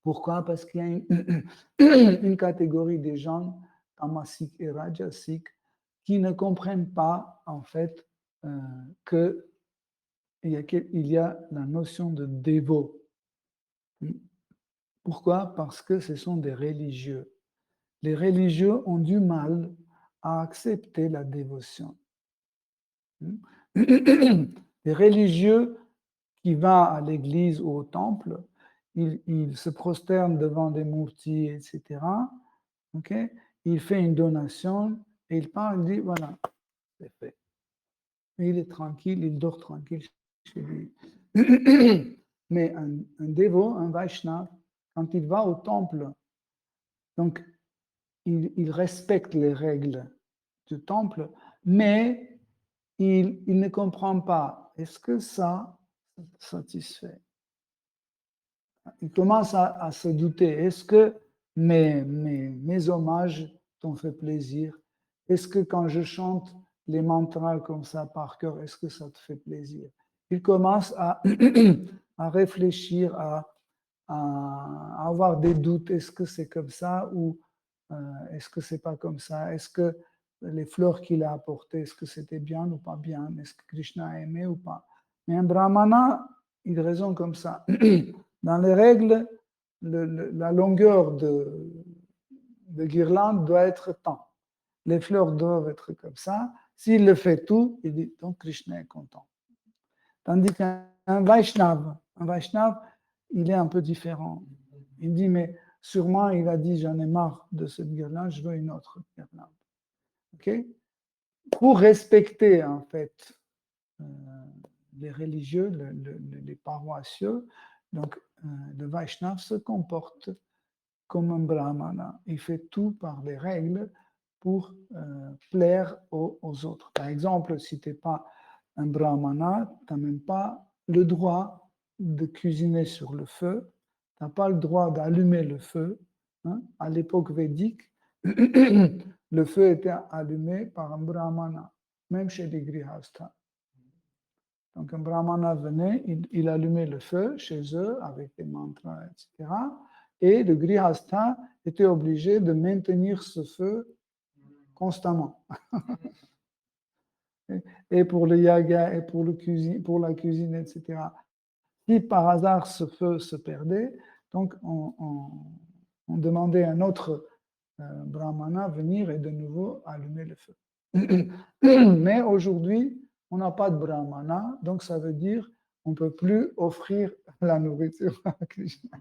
Pourquoi? Parce qu'il y a une catégorie des gens, tamasiques et rajasiques, qui ne comprennent pas, en fait, qu'il y a la notion de dévot. Pourquoi? Parce que ce sont des religieux. Les religieux ont du mal à accepter la dévotion. Les religieux qui vont à l'église ou au temple, ils se prosternent devant des murtis, etc. Okay? Il fait une donation et il part, il dit, voilà, c'est fait. Et il est tranquille, il dort tranquille chez lui. Mais un dévot, un Vaishnava, quand il va au temple, donc il respecte les règles du temple, mais il ne comprend pas, est-ce que ça satisfait? Il commence à se douter, est-ce que mes hommages t'ont fait plaisir? Est-ce que quand je chante les mantras comme ça par cœur, est-ce que ça te fait plaisir? Il commence à réfléchir, à avoir des doutes, est-ce que c'est comme ça ou est-ce que c'est pas comme ça? Est-ce que les fleurs qu'il a apportées, est-ce que c'était bien ou pas bien? Est-ce que Krishna a aimé ou pas? Mais un brahmana, il raisonne comme ça. Dans les règles, la longueur de guirlande doit être tant. Les fleurs doivent être comme ça. S'il le fait tout, il dit, donc Krishna est content. Tandis qu'un Vaishnava, il est un peu différent. Il dit, mais sûrement, il a dit, j'en ai marre de cette guirlande, je veux une autre guirlande. Okay? Pour respecter, en fait, les religieux, les paroissieux, donc le Vaishnava se comporte comme un brahmana. Il fait tout par les règles pour plaire aux autres. Par exemple, si tu n'es pas un brahmana, tu n'as même pas le droit de cuisiner sur le feu, tu n'as pas le droit d'allumer le feu. Hein. À l'époque védique, le feu était allumé par un brahmana, même chez les grihasthas. Donc un brahmana venait, il allumait le feu chez eux avec des mantras, etc. Et le grihastha était obligé de maintenir ce feu constamment. Et pour le yaga, et pour la cuisine, etc. Si par hasard ce feu se perdait, donc on demandait à un autre brahmana venir et de nouveau allumer le feu. Mais aujourd'hui, on n'a pas de brahmana, donc ça veut dire qu'on ne peut plus offrir la nourriture à Krishna.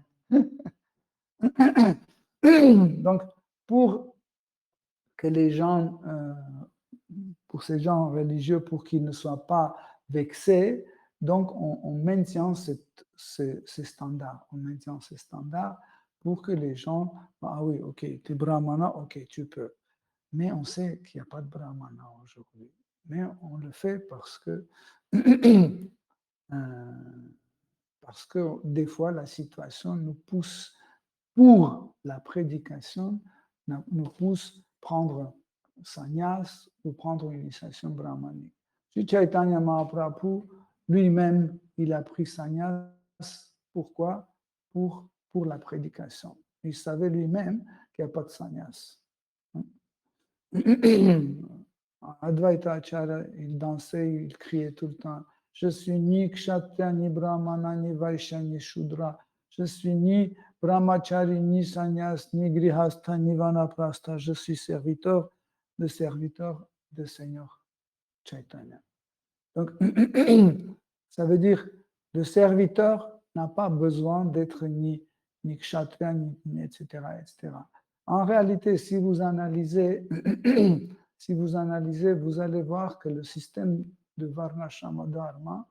Donc, pour que les gens, pour ces gens religieux, pour qu'ils ne soient pas vexés, donc on maintient ces standards. On maintient ces standards pour que les gens, ah oui, ok, tu es brahmana, ok, tu peux. Mais on sait qu'il n'y a pas de brahmana aujourd'hui. Mais on le fait parce que des fois la situation nous pousse, pour la prédication, nous pousse à prendre sannyas ou prendre une initiation brahmanique. Si Chaitanya Mahaprabhu, lui-même, il a pris sannyas. Pourquoi? Pour la prédication. Il savait lui-même qu'il n'y a pas de sannyas. Advaita Acharya, il dansait, il criait tout le temps. Je suis ni kshatriya, ni brahmana, ni vaishya, ni shudra. Je suis ni brahmachari, ni sannyas, ni grihastha, ni vanaprastha. Je suis serviteur de Seigneur Chaitanya. Donc, ça veut dire le serviteur n'a pas besoin d'être ni kshatriya, ni etc., etc. En réalité, si vous analysez, vous allez voir que le système de Varnashrama Dharma,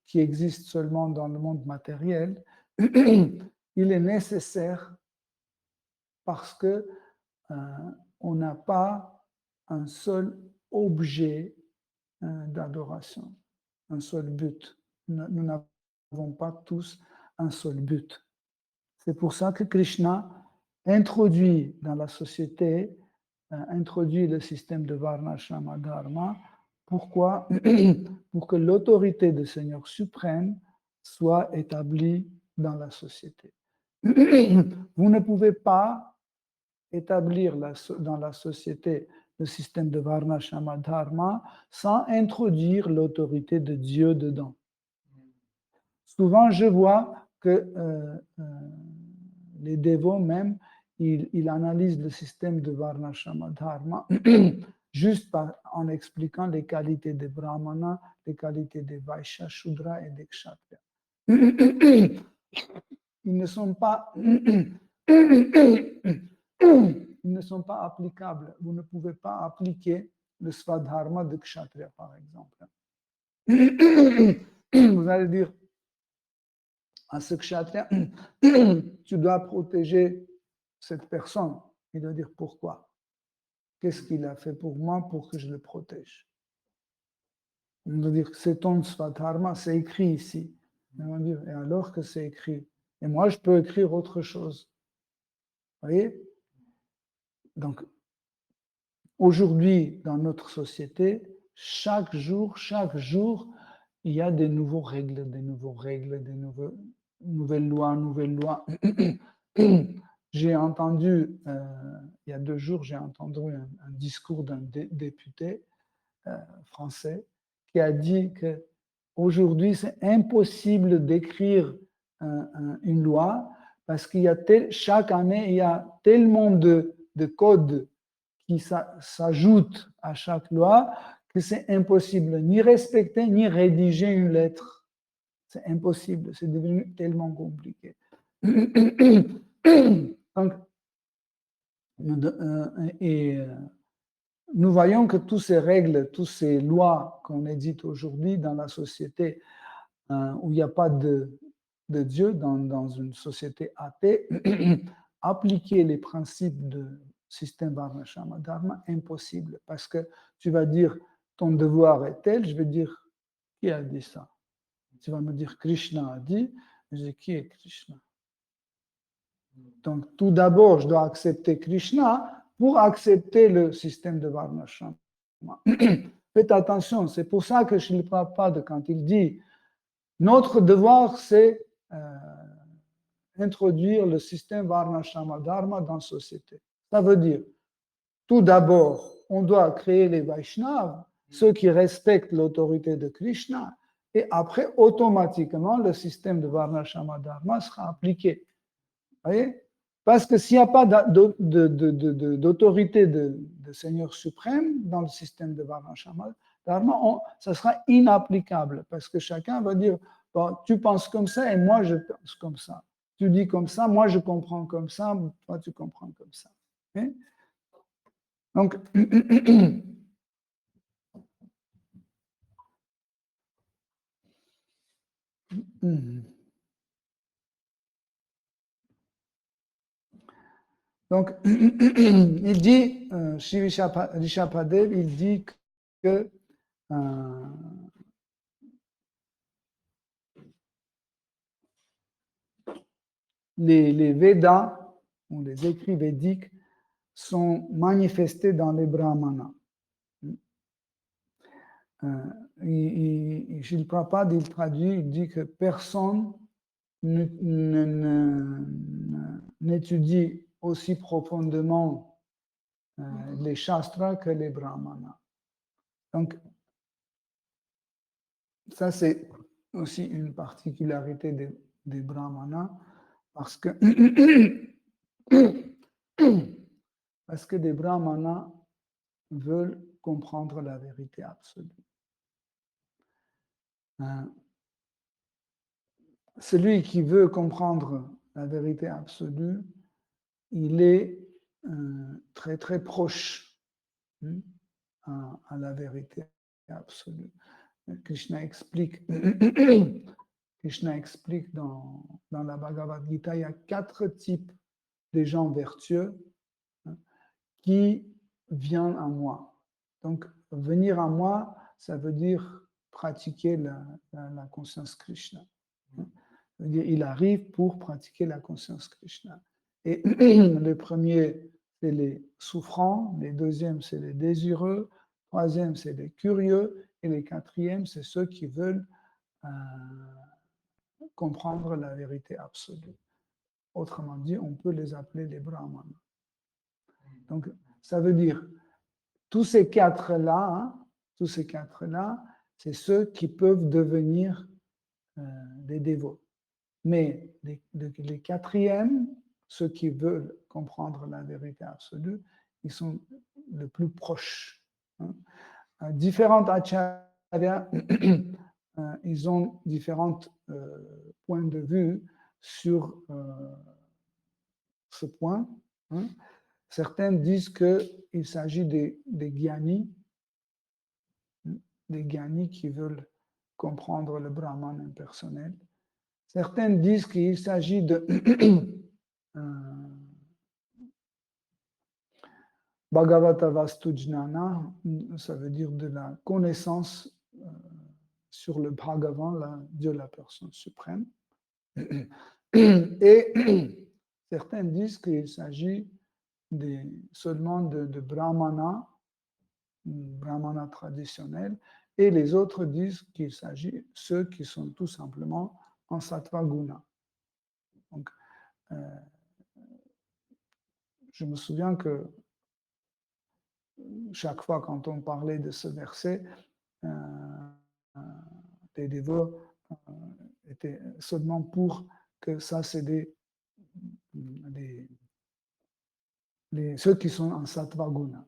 qui existe seulement dans le monde matériel, il est nécessaire parce que on n'a pas un seul objet d'adoration, un seul but. Nous n'avons pas tous un seul but. C'est pour ça que Krishna introduit dans la société, introduit le système de Varnashrama Dharma. Pourquoi? Pour que l'autorité du Seigneur suprême soit établie dans la société. Vous ne pouvez pas établir dans la société le système de Varnashrama Dharma sans introduire l'autorité de Dieu dedans. Souvent, je vois que les dévots même, ils analysent le système de Varnashrama Dharma juste en expliquant les qualités des Brahmanas, les qualités des Vaishya, Shudra et des Kshatriya. Ils ne sont pas applicables. Vous ne pouvez pas appliquer le Svadharma de Kshatriya, par exemple. Vous allez dire à ce Kshatriya, tu dois protéger cette personne. Il doit dire pourquoi. Qu'est-ce qu'il a fait pour moi pour que je le protège? On doit dire que c'est ton Svadharma, c'est écrit ici. On va dire, et alors que c'est écrit? Et moi, je peux écrire autre chose. Vous voyez? Donc, aujourd'hui, dans notre société, chaque jour, il y a des nouvelles règles, des nouvelles lois. J'ai entendu, il y a 2 jours, j'ai entendu un discours d'un député français qui a dit qu'aujourd'hui, c'est impossible d'écrire une loi parce qu'il y a chaque année, il y a tellement de codes qui s'ajoutent à chaque loi que c'est impossible ni respecter ni rédiger une lettre. C'est impossible, c'est devenu tellement compliqué. Donc, nous voyons que toutes ces règles, toutes ces lois qu'on édite aujourd'hui dans la société où il n'y a pas de Dieu, dans une société athée, appliquer les principes de système Varnashrama Dharma, impossible, parce que tu vas dire ton devoir est tel, je vais dire qui a dit ça? Tu vas me dire Krishna a dit, je dis qui est Krishna? Donc tout d'abord, je dois accepter Krishna pour accepter le système de Varnashrama. Faites attention, c'est pour ça que je ne parle pas de quand il dit notre devoir c'est introduire le système Varnashrama Dharma dans la société. Ça veut dire, tout d'abord, on doit créer les Vaishnavas, ceux qui respectent l'autorité de Krishna, et après, automatiquement, le système de Varnashrama Dharma sera appliqué. Vous voyez? Parce que s'il n'y a pas d'autorité de Seigneur suprême dans le système de Varnashrama Dharma, ça sera inapplicable, parce que chacun va dire, bon, tu penses comme ça et moi je pense comme ça. Tu dis comme ça, moi je comprends comme ça, toi tu comprends comme ça. Okay? Donc, donc il dit, Shri Rishabhadev, il dit que les Védas, ou les écrits védiques, sont manifestés dans les Brahmanas. Shri Prabhupada, il traduit, il dit que personne n'étudie aussi profondément les Shastras que les Brahmanas. Donc, ça c'est aussi une particularité des Brahmanas, parce que des Brahmanas veulent comprendre la vérité absolue. Celui qui veut comprendre la vérité absolue, il est très très proche à la vérité absolue. Krishna explique, dans la Bhagavad Gita, il y a 4 types de gens vertueux qui viennent à moi. Donc, venir à moi, ça veut dire pratiquer la conscience Krishna. Ça veut dire, il arrive pour pratiquer la conscience Krishna. Et le premier, c'est les souffrants, les deuxièmes, c'est les désireux, troisième, c'est les curieux, et les quatrièmes, c'est ceux qui veulent comprendre la vérité absolue. Autrement dit, on peut les appeler les brahmanas. Donc, ça veut dire, tous ces quatre-là, c'est ceux qui peuvent devenir des dévots. Mais les quatrièmes, ceux qui veulent comprendre la vérité absolue, ils sont le plus proches. Différentes acharyas, ils ont différents points de vue sur ce point. Certains disent qu'il s'agit des gyanis, qui veulent comprendre le Brahman impersonnel. Certains disent qu'il s'agit de Bhagavata Vastujnana, ça veut dire de la connaissance sur le Bhagavan, Dieu la personne suprême. Et certains disent qu'il s'agit seulement de Brahmana traditionnels, et les autres disent qu'il s'agit de ceux qui sont tout simplement en sattva guna. Donc, je me souviens que chaque fois quand on parlait de ce verset, les dévots étaient seulement pour que ça, c'est ceux qui sont en sattva guna.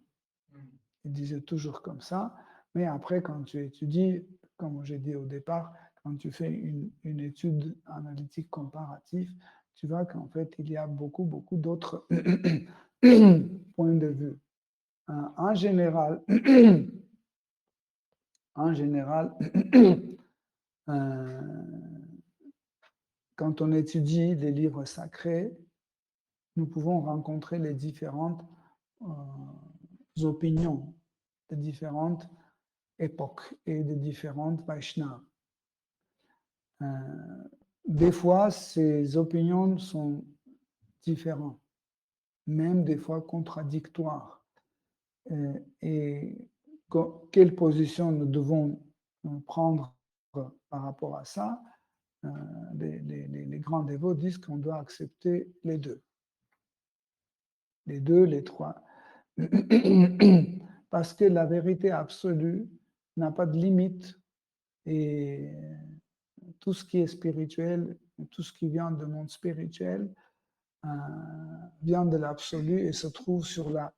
Ils disaient toujours comme ça, mais après, quand tu étudies, comme j'ai dit au départ, quand tu fais une étude analytique comparative, tu vois qu'en fait, il y a beaucoup d'autres points de vue. En général, quand on étudie les livres sacrés, nous pouvons rencontrer les différentes opinions de différentes époques et de différentes Vaishnavas. Des fois, ces opinions sont différentes, même des fois contradictoires. Et quelle position nous devons prendre par rapport à ça? les grands dévots disent qu'on doit accepter les deux, les trois. Parce que la vérité absolue n'a pas de limite et tout ce qui est spirituel, tout ce qui vient du monde spirituel vient de l'absolu et se trouve sur la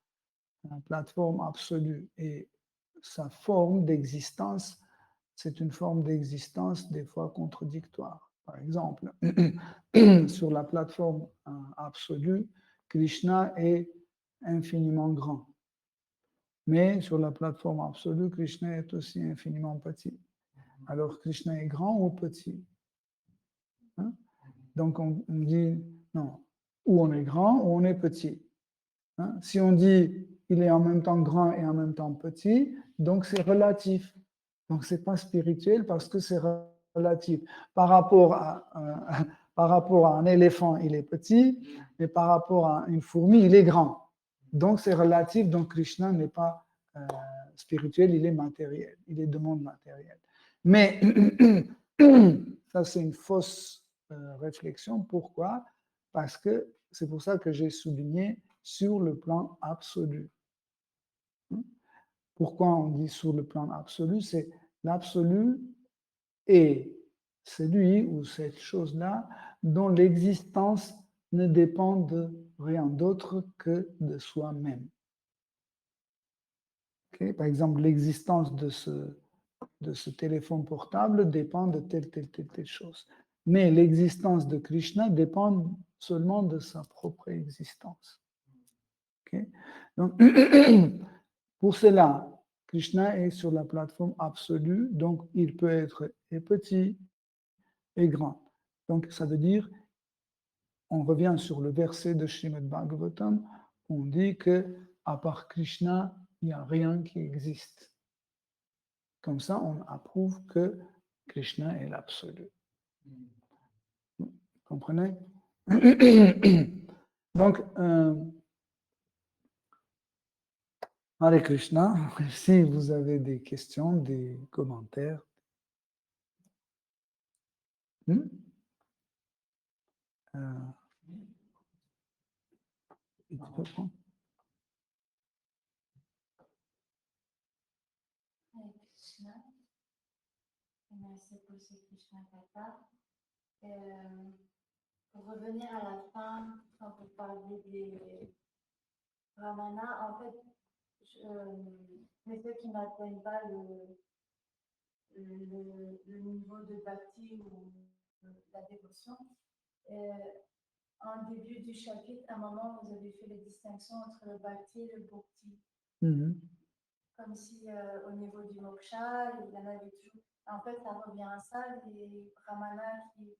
plateforme absolue. Et sa forme d'existence, c'est une forme d'existence des fois contradictoire. Par exemple, sur la plateforme absolue, Krishna est infiniment grand. Mais sur la plateforme absolue, Krishna est aussi infiniment petit. Alors, Krishna est grand ou petit? Hein? Donc, on dit, non, ou on est grand ou on est petit. Hein? Si on dit, il est en même temps grand et en même temps petit, donc c'est relatif. Donc, ce n'est pas spirituel parce que c'est relatif. Par rapport à un éléphant, il est petit, mais par rapport à une fourmi, il est grand. Donc, c'est relatif. Donc, Krishna n'est pas spirituel, il est matériel. Il est de monde matériel. Mais ça, c'est une fausse réflexion. Pourquoi? Parce que c'est pour ça que j'ai souligné sur le plan absolu. Pourquoi on dit sur le plan absolu? C'est l'absolu est celui ou cette chose-là dont l'existence ne dépend de rien d'autre que de soi-même. Okay? Par exemple, l'existence de ce téléphone portable dépend de telle chose. Mais l'existence de Krishna dépend seulement de sa propre existence. Okay? Donc, pour cela, Krishna est sur la plateforme absolue, donc il peut être et petit et grand. Donc, ça veut dire, on revient sur le verset de Srimad Bhagavatam, on dit que à part Krishna, il n'y a rien qui existe. Comme ça, on approuve que Krishna est l'absolu. Vous comprenez? Donc, Hare Krishna, si vous avez des questions, des commentaires. Krishna, merci pour ce Krishna Kata. Pour revenir à la fin, quand vous parlez des Brahmanas, en fait, mais ceux qui n'atteignent pas le niveau de bhakti ou la dévotion, en début du chapitre, à un moment, vous avez fait les distinctions entre le bhakti et le bhakti. Comme si au niveau du moksha, il y en avait toujours. En fait, ça revient à ça, les brahmanas qui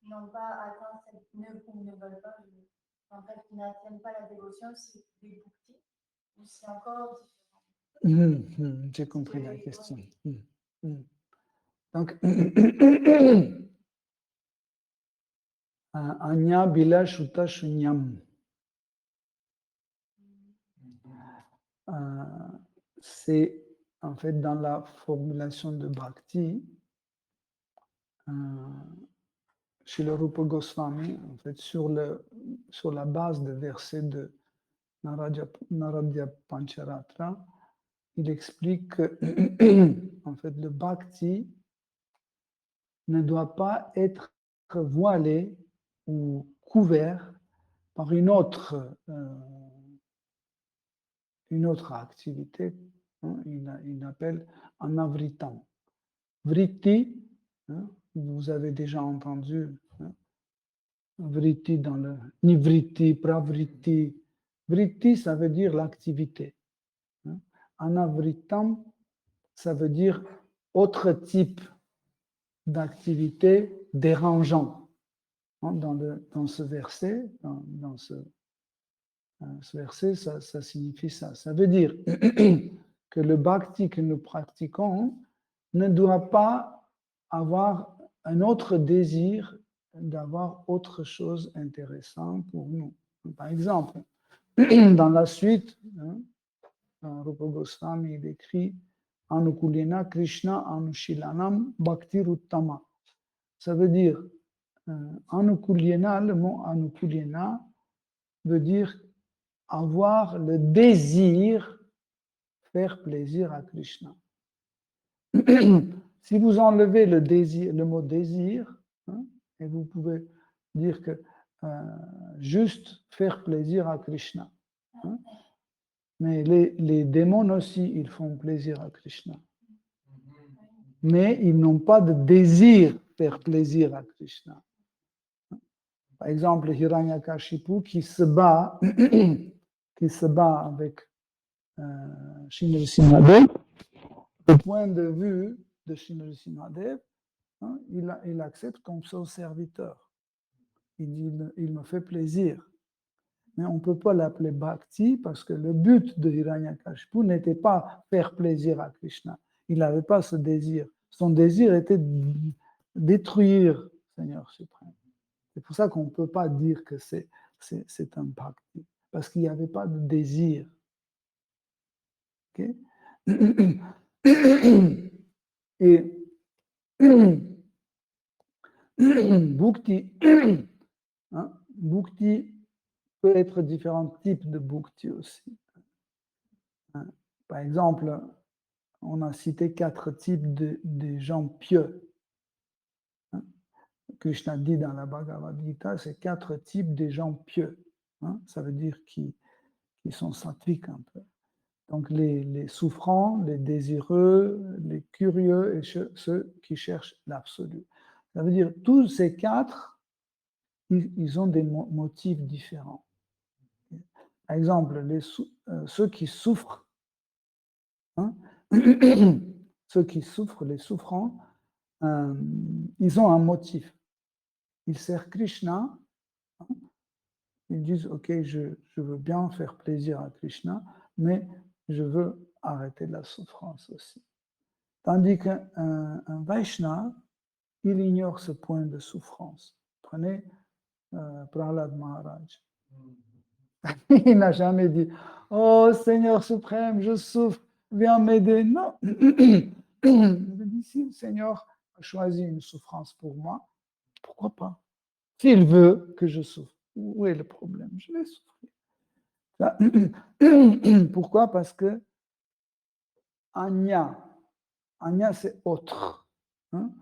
n'ont pas atteint cette ou ne veulent pas, en fait, qui n'atteignent pas la dévotion, c'est des bhakti, ou c'est encore différent. J'ai compris la question. Donc, Anya Bila Shuta Shunyam. C'est en fait dans la formulation de Bhakti, chez le Rupa Goswami, en fait, sur la base de versets de Naradya Pancharatra, il explique que en fait, le Bhakti ne doit pas être voilé ou couvert par une autre activité, hein, il appelle anavritam. Vritti, hein, vous avez déjà entendu, hein, vritti dans le nivritti, pravritti. Vritti, ça veut dire l'activité. Hein. Anavritam, ça veut dire autre type d'activité dérangeant. Hein, dans ce verset, dans ce verset, ça signifie ça. Ça veut dire que le bhakti que nous pratiquons ne doit pas avoir un autre désir d'avoir autre chose intéressante pour nous. Par exemple, dans la suite, Rupa Goswami il écrit Anukulena Krishna Anushilanam Bhakti Ruttama. ça veut dire, anukulyena, le mot anukulyena veut dire avoir le désir, faire plaisir à Krishna. Si vous enlevez le désir, le mot désir, hein, et vous pouvez dire que juste faire plaisir à Krishna. Hein, mais les démons aussi, ils font plaisir à Krishna. Mais ils n'ont pas de désir faire plaisir à Krishna. Par exemple, Hiranyakashipu qui se bat avec Shinrsimhadev, du point de vue de Shinrsimhadev, hein, il accepte comme son serviteur. Il dit, il me fait plaisir. Mais on ne peut pas l'appeler Bhakti parce que le but de Hiranyakashipu n'était pas faire plaisir à Krishna. Il n'avait pas ce désir. Son désir était de détruire le Seigneur suprême. C'est pour ça qu'on ne peut pas dire que c'est un Bhakti, parce qu'il n'y avait pas de désir. Okay? Et Bhakti, hein, Bhakti peut être différents types de Bhakti aussi. Par exemple, on a cité 4 types de gens pieux. Krishna dit dans la Bhagavad Gita, c'est 4 types de gens pieux. Hein? Ça veut dire qui sont sattviques un peu. Donc les souffrants, les désireux, les curieux et ceux qui cherchent l'absolu. Ça veut dire tous ces 4, ils ont des motifs différents. Par exemple, ceux qui souffrent, hein, ceux qui souffrent, les souffrants, ils ont un motif. Ils servent Krishna, hein, ils disent, ok, je veux bien faire plaisir à Krishna, mais je veux arrêter la souffrance aussi. Tandis qu'un Vaishnava, il ignore ce point de souffrance. Prenez Prahlad Maharaj. Il n'a jamais dit, oh Seigneur suprême, je souffre, viens m'aider. Non. Il dit, si le Seigneur a choisi une souffrance pour moi, pourquoi pas? S'il veut que je souffre, où est le problème? Je vais souffrir. Pourquoi? Parce que Anya, c'est autre. Hein?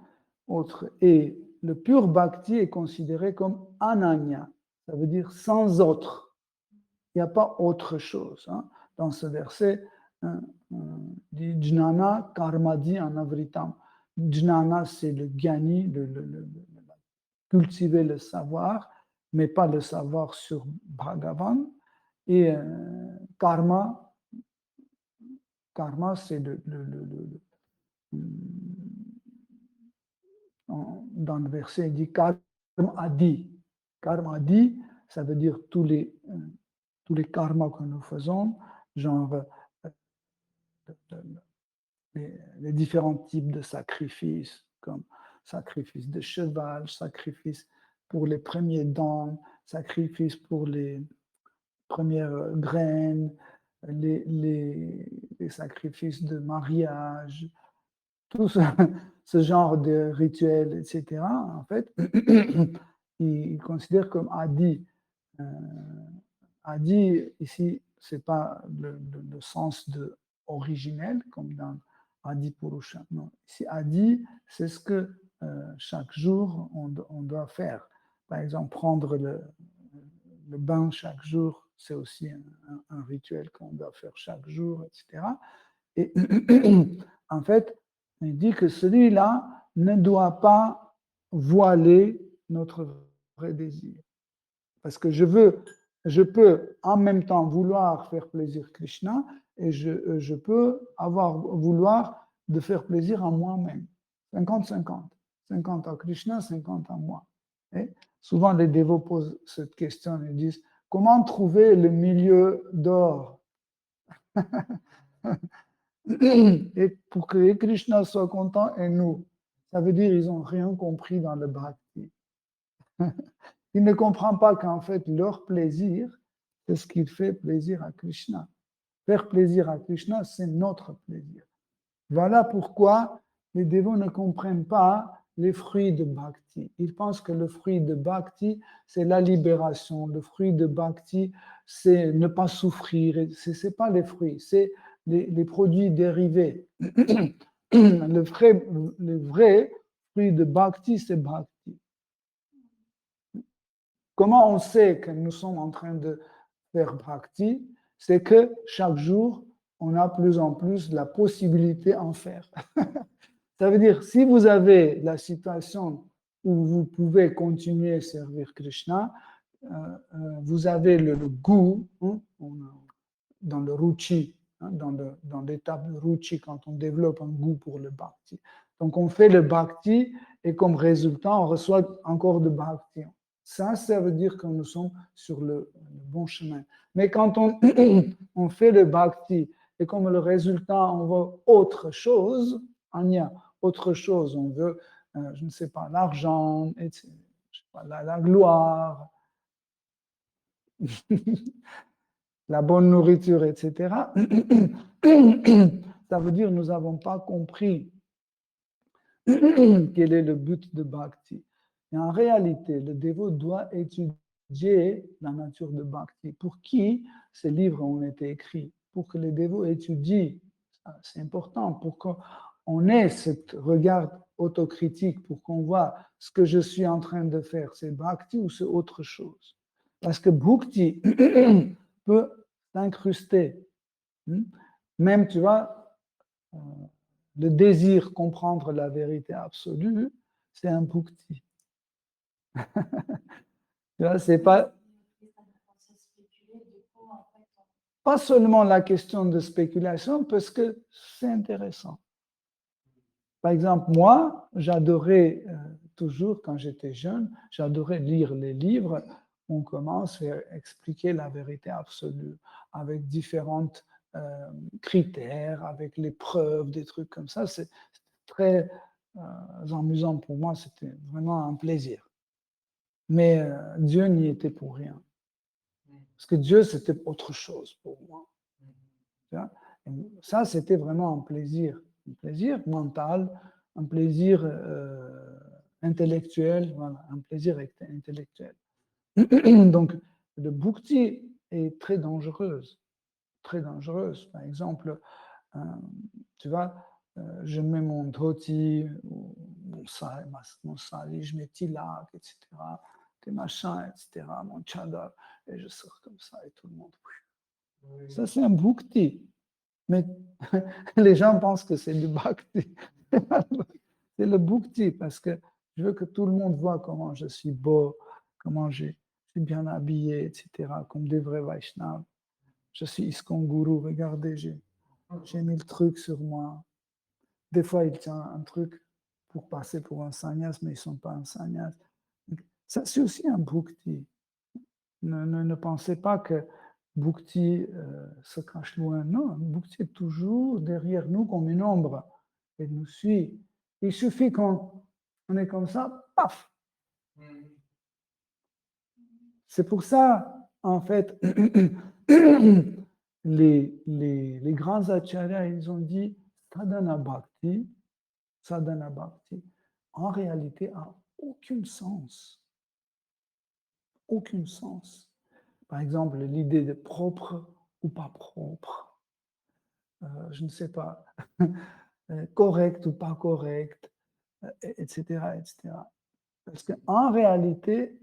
Autre. Et le pur bhakti est considéré comme ananya, ça veut dire sans autre. Il n'y a pas autre chose. Hein? Dans ce verset, dit Jnana Karmadi Anavritam. Jnana, c'est le gyani, cultiver le savoir, mais pas le savoir sur Bhagavan. Et karma, c'est dans le verset, il dit karma adi. Karma adi, ça veut dire tous les karmas que nous faisons, genre les différents types de sacrifices, comme sacrifice de cheval, sacrifice pour les premiers dents, sacrifice pour les premières graines, les sacrifices de mariage, tout ce genre de rituels, etc. En fait, ils considèrent comme Adi. Adi, ici, ce n'est pas le sens de originel, comme dans Adi Purusha. Non. Ici, Adi, c'est ce que chaque jour on doit faire. Par exemple, prendre le bain chaque jour, c'est aussi un rituel qu'on doit faire chaque jour, etc. Et en fait, il dit que celui-là ne doit pas voiler notre vrai désir. Parce que je peux en même temps vouloir faire plaisir Krishna et je peux vouloir de faire plaisir à moi-même. 50-50. 50 à Krishna, 50 à moi. Et souvent, les dévots posent cette question et disent, comment trouver le milieu d'or? Et pour que Krishna soit content et nous. Ça veut dire qu'ils n'ont rien compris dans le bhakti. Ils ne comprennent pas qu'en fait, leur plaisir, c'est ce qui fait plaisir à Krishna. Faire plaisir à Krishna, c'est notre plaisir. Voilà pourquoi les dévots ne comprennent pas les fruits de Bhakti. Ils pensent que le fruit de Bhakti, c'est la libération. Le fruit de Bhakti, c'est ne pas souffrir. Ce n'est pas les fruits, c'est les produits dérivés. Le vrai fruit de Bhakti, c'est Bhakti. Comment on sait que nous sommes en train de faire Bhakti? C'est que chaque jour, on a plus en plus la possibilité d'en faire. Ça veut dire, si vous avez la situation où vous pouvez continuer à servir Krishna, vous avez le goût, hein, dans le ruchi, hein, dans l'étape de ruchi, quand on développe un goût pour le bhakti. Donc on fait le bhakti et comme résultat, on reçoit encore de bhakti. Ça veut dire que nous sommes sur le bon chemin. Mais quand on fait le bhakti et comme le résultat, on veut autre chose, Anya, autre chose, on veut, je ne sais pas, l'argent, la gloire, la bonne nourriture, etc. Ça veut dire que nous n'avons pas compris quel est le but de Bhakti. Et en réalité, le dévot doit étudier la nature de Bhakti. Pour qui ces livres ont été écrits? Pour que les dévots étudient. C'est important pour qu'on ait ce regard autocritique, pour qu'on voit ce que je suis en train de faire, c'est Bhakti ou c'est autre chose. Parce que Bhakti peut s'incruster. Même, tu vois, le désir comprendre la vérité absolue, c'est un Bhakti. Tu vois, c'est pas seulement la question de spéculation, parce que c'est intéressant. Par exemple, moi, j'adorais toujours, quand j'étais jeune, j'adorais lire les livres. On commence à expliquer la vérité absolue avec différents critères, avec les preuves, des trucs comme ça. C'est très amusant pour moi, c'était vraiment un plaisir. Mais Dieu n'y était pour rien. Parce que Dieu, c'était autre chose pour moi. Et ça, c'était vraiment un plaisir mental, un plaisir intellectuel, voilà, un plaisir intellectuel. Donc, le bhakti est très dangereuse, très dangereuse. Par exemple, tu vois, je mets mon dhoti, mon sari, je mets tilak, etc., des machins, etc., mon chadar, et je sors comme ça, et tout le monde. Oui. Ça, c'est un bhakti. Mais les gens pensent que c'est du bhakti. C'est le bhakti, parce que je veux que tout le monde voit comment je suis beau, comment je suis bien habillé, etc., comme des vrais Vaishnavas. Je suis ISKCON Guru, regardez, j'ai mis le truc sur moi. Des fois, il tient un truc pour passer pour un sannyas, mais ils ne sont pas un sannyas. Ça, c'est aussi un bhakti. Ne pensez pas que bhakti se cache loin. Non, bhakti est toujours derrière nous comme une ombre. Elle nous suit. Il suffit qu'on est comme ça, paf. C'est pour ça, en fait, les grands acharyas, ils ont dit sadhana bhakti, en réalité, a aucun sens. Aucun sens. Par exemple, l'idée de propre ou pas propre, je ne sais pas, correct ou pas correct, etc., etc. Parce qu'en réalité,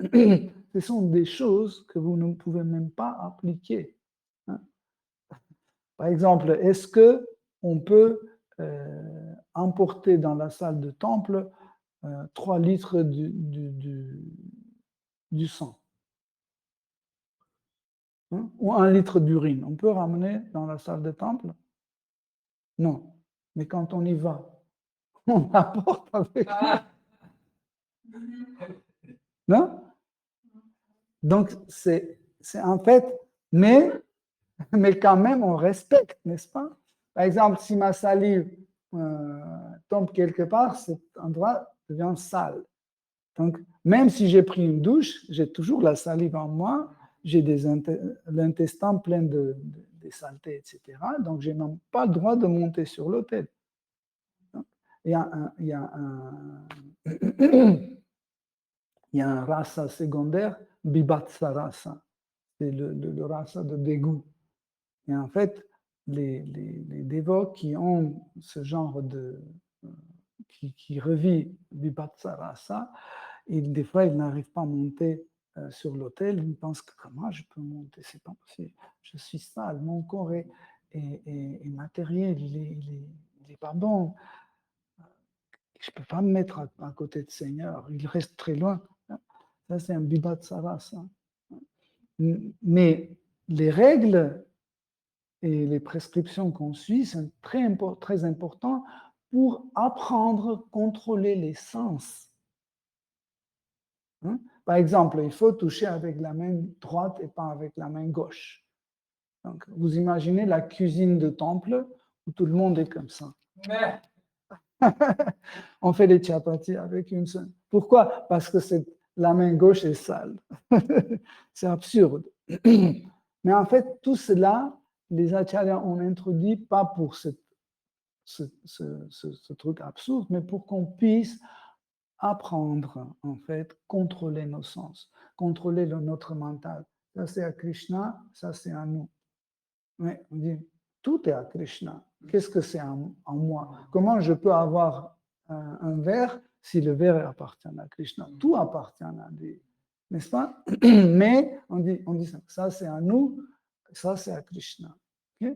ce sont des choses que vous ne pouvez même pas appliquer. Hein. Par exemple, est-ce qu'on peut emporter dans la salle de temple 3 litres du sang, hein, ou 1 litre d'urine? On peut ramener dans la salle de temple? Non. Mais quand on y va, on apporte avec nous. Non? Donc, c'est en fait, mais quand même, on respecte, n'est-ce pas? Par exemple, si ma salive tombe quelque part, cet endroit devient sale. Donc, même si j'ai pris une douche, j'ai toujours la salive en moi, j'ai l'intestin plein de saletés, etc. Donc, je n'ai même pas le droit de monter sur l'autel. il y a un rasa secondaire, bibatsa rasa. C'est le rasa de dégoût. Et en fait, les dévots qui ont ce genre de... qui revit bibatsa rasa, des fois, ils n'arrivent pas à monter sur l'autel. Ils pensent que comment je peux monter? C'est pas possible. Je suis sale, mon corps est matériel, il est pas bon. Je ne peux pas me mettre à côté de Seigneur. Il reste très loin. Ça, c'est un bibatsa rasa. Mais les règles et les prescriptions qu'on suit sont très importantes pour apprendre à contrôler les sens. Par exemple, il faut toucher avec la main droite et pas avec la main gauche. Donc, vous imaginez la cuisine de temple où tout le monde est comme ça. On fait des chapatis avec une seule. Pourquoi? Parce que la main gauche est sale. C'est absurde. Mais en fait, tout cela, les acharyas ont introduit pas pour ce truc absurde, mais pour qu'on puisse apprendre, en fait, contrôler nos sens, contrôler notre mental. Ça, c'est à Krishna, ça, c'est à nous. Mais on dit, tout est à Krishna. Qu'est-ce que c'est en moi? Comment je peux avoir un verre si le verre appartient à Krishna? Tout appartient à lui, n'est-ce pas? Mais on dit ça c'est à nous, ça c'est à Krishna. Okay?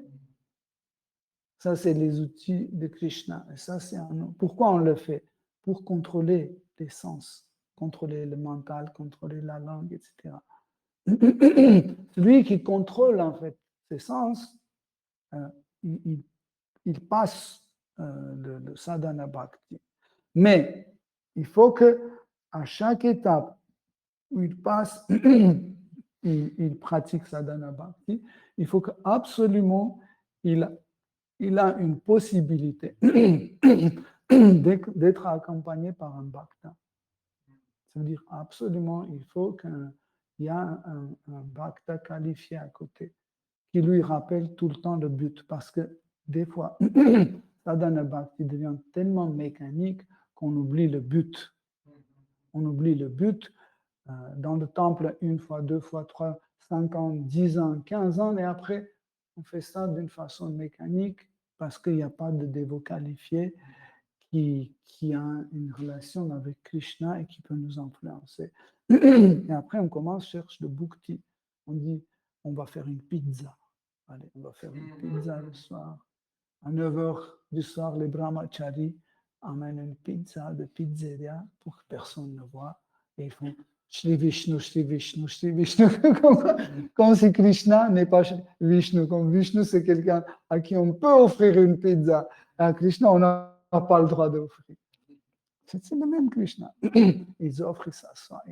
Ça c'est les outils de Krishna, et ça c'est à nous. Pourquoi on le fait? Pour contrôler les sens, contrôler le mental, contrôler la langue, etc. Celui qui contrôle en fait ses sens, il passe le sadhana bhakti. Mais il faut que à chaque étape où il passe, il pratique sadhana bhakti, il faut qu'absolument il a une possibilité d'être accompagné par un bhakta. Ça veut dire absolument, il faut qu'il y ait un bhakta qualifié à côté qui lui rappelle tout le temps le but, parce que des fois, sadhana bhakti devient tellement mécanique qu'on oublie le but. On oublie le but dans le temple une fois, 2 fois, 3, 5 ans, 10 ans, 15 ans, et après, on fait ça d'une façon mécanique parce qu'il n'y a pas de dévot qualifié qui a une relation avec Krishna et qui peut nous influencer. Et après, on commence à chercher le bhukti. On dit, on va faire une pizza. Allez, on va faire une pizza le soir. À 9h du soir, les brahmacharis amènent une pizza de pizzeria pour que personne ne voit. Et ils font Shri Vishnu, Shri Vishnu, Shri Vishnu. Comme si Krishna n'est pas Vishnu. Comme Vishnu, c'est quelqu'un à qui on peut offrir une pizza. À Krishna, on n'a pas le droit d'offrir. C'est le même Krishna. Ils offrent ça soir.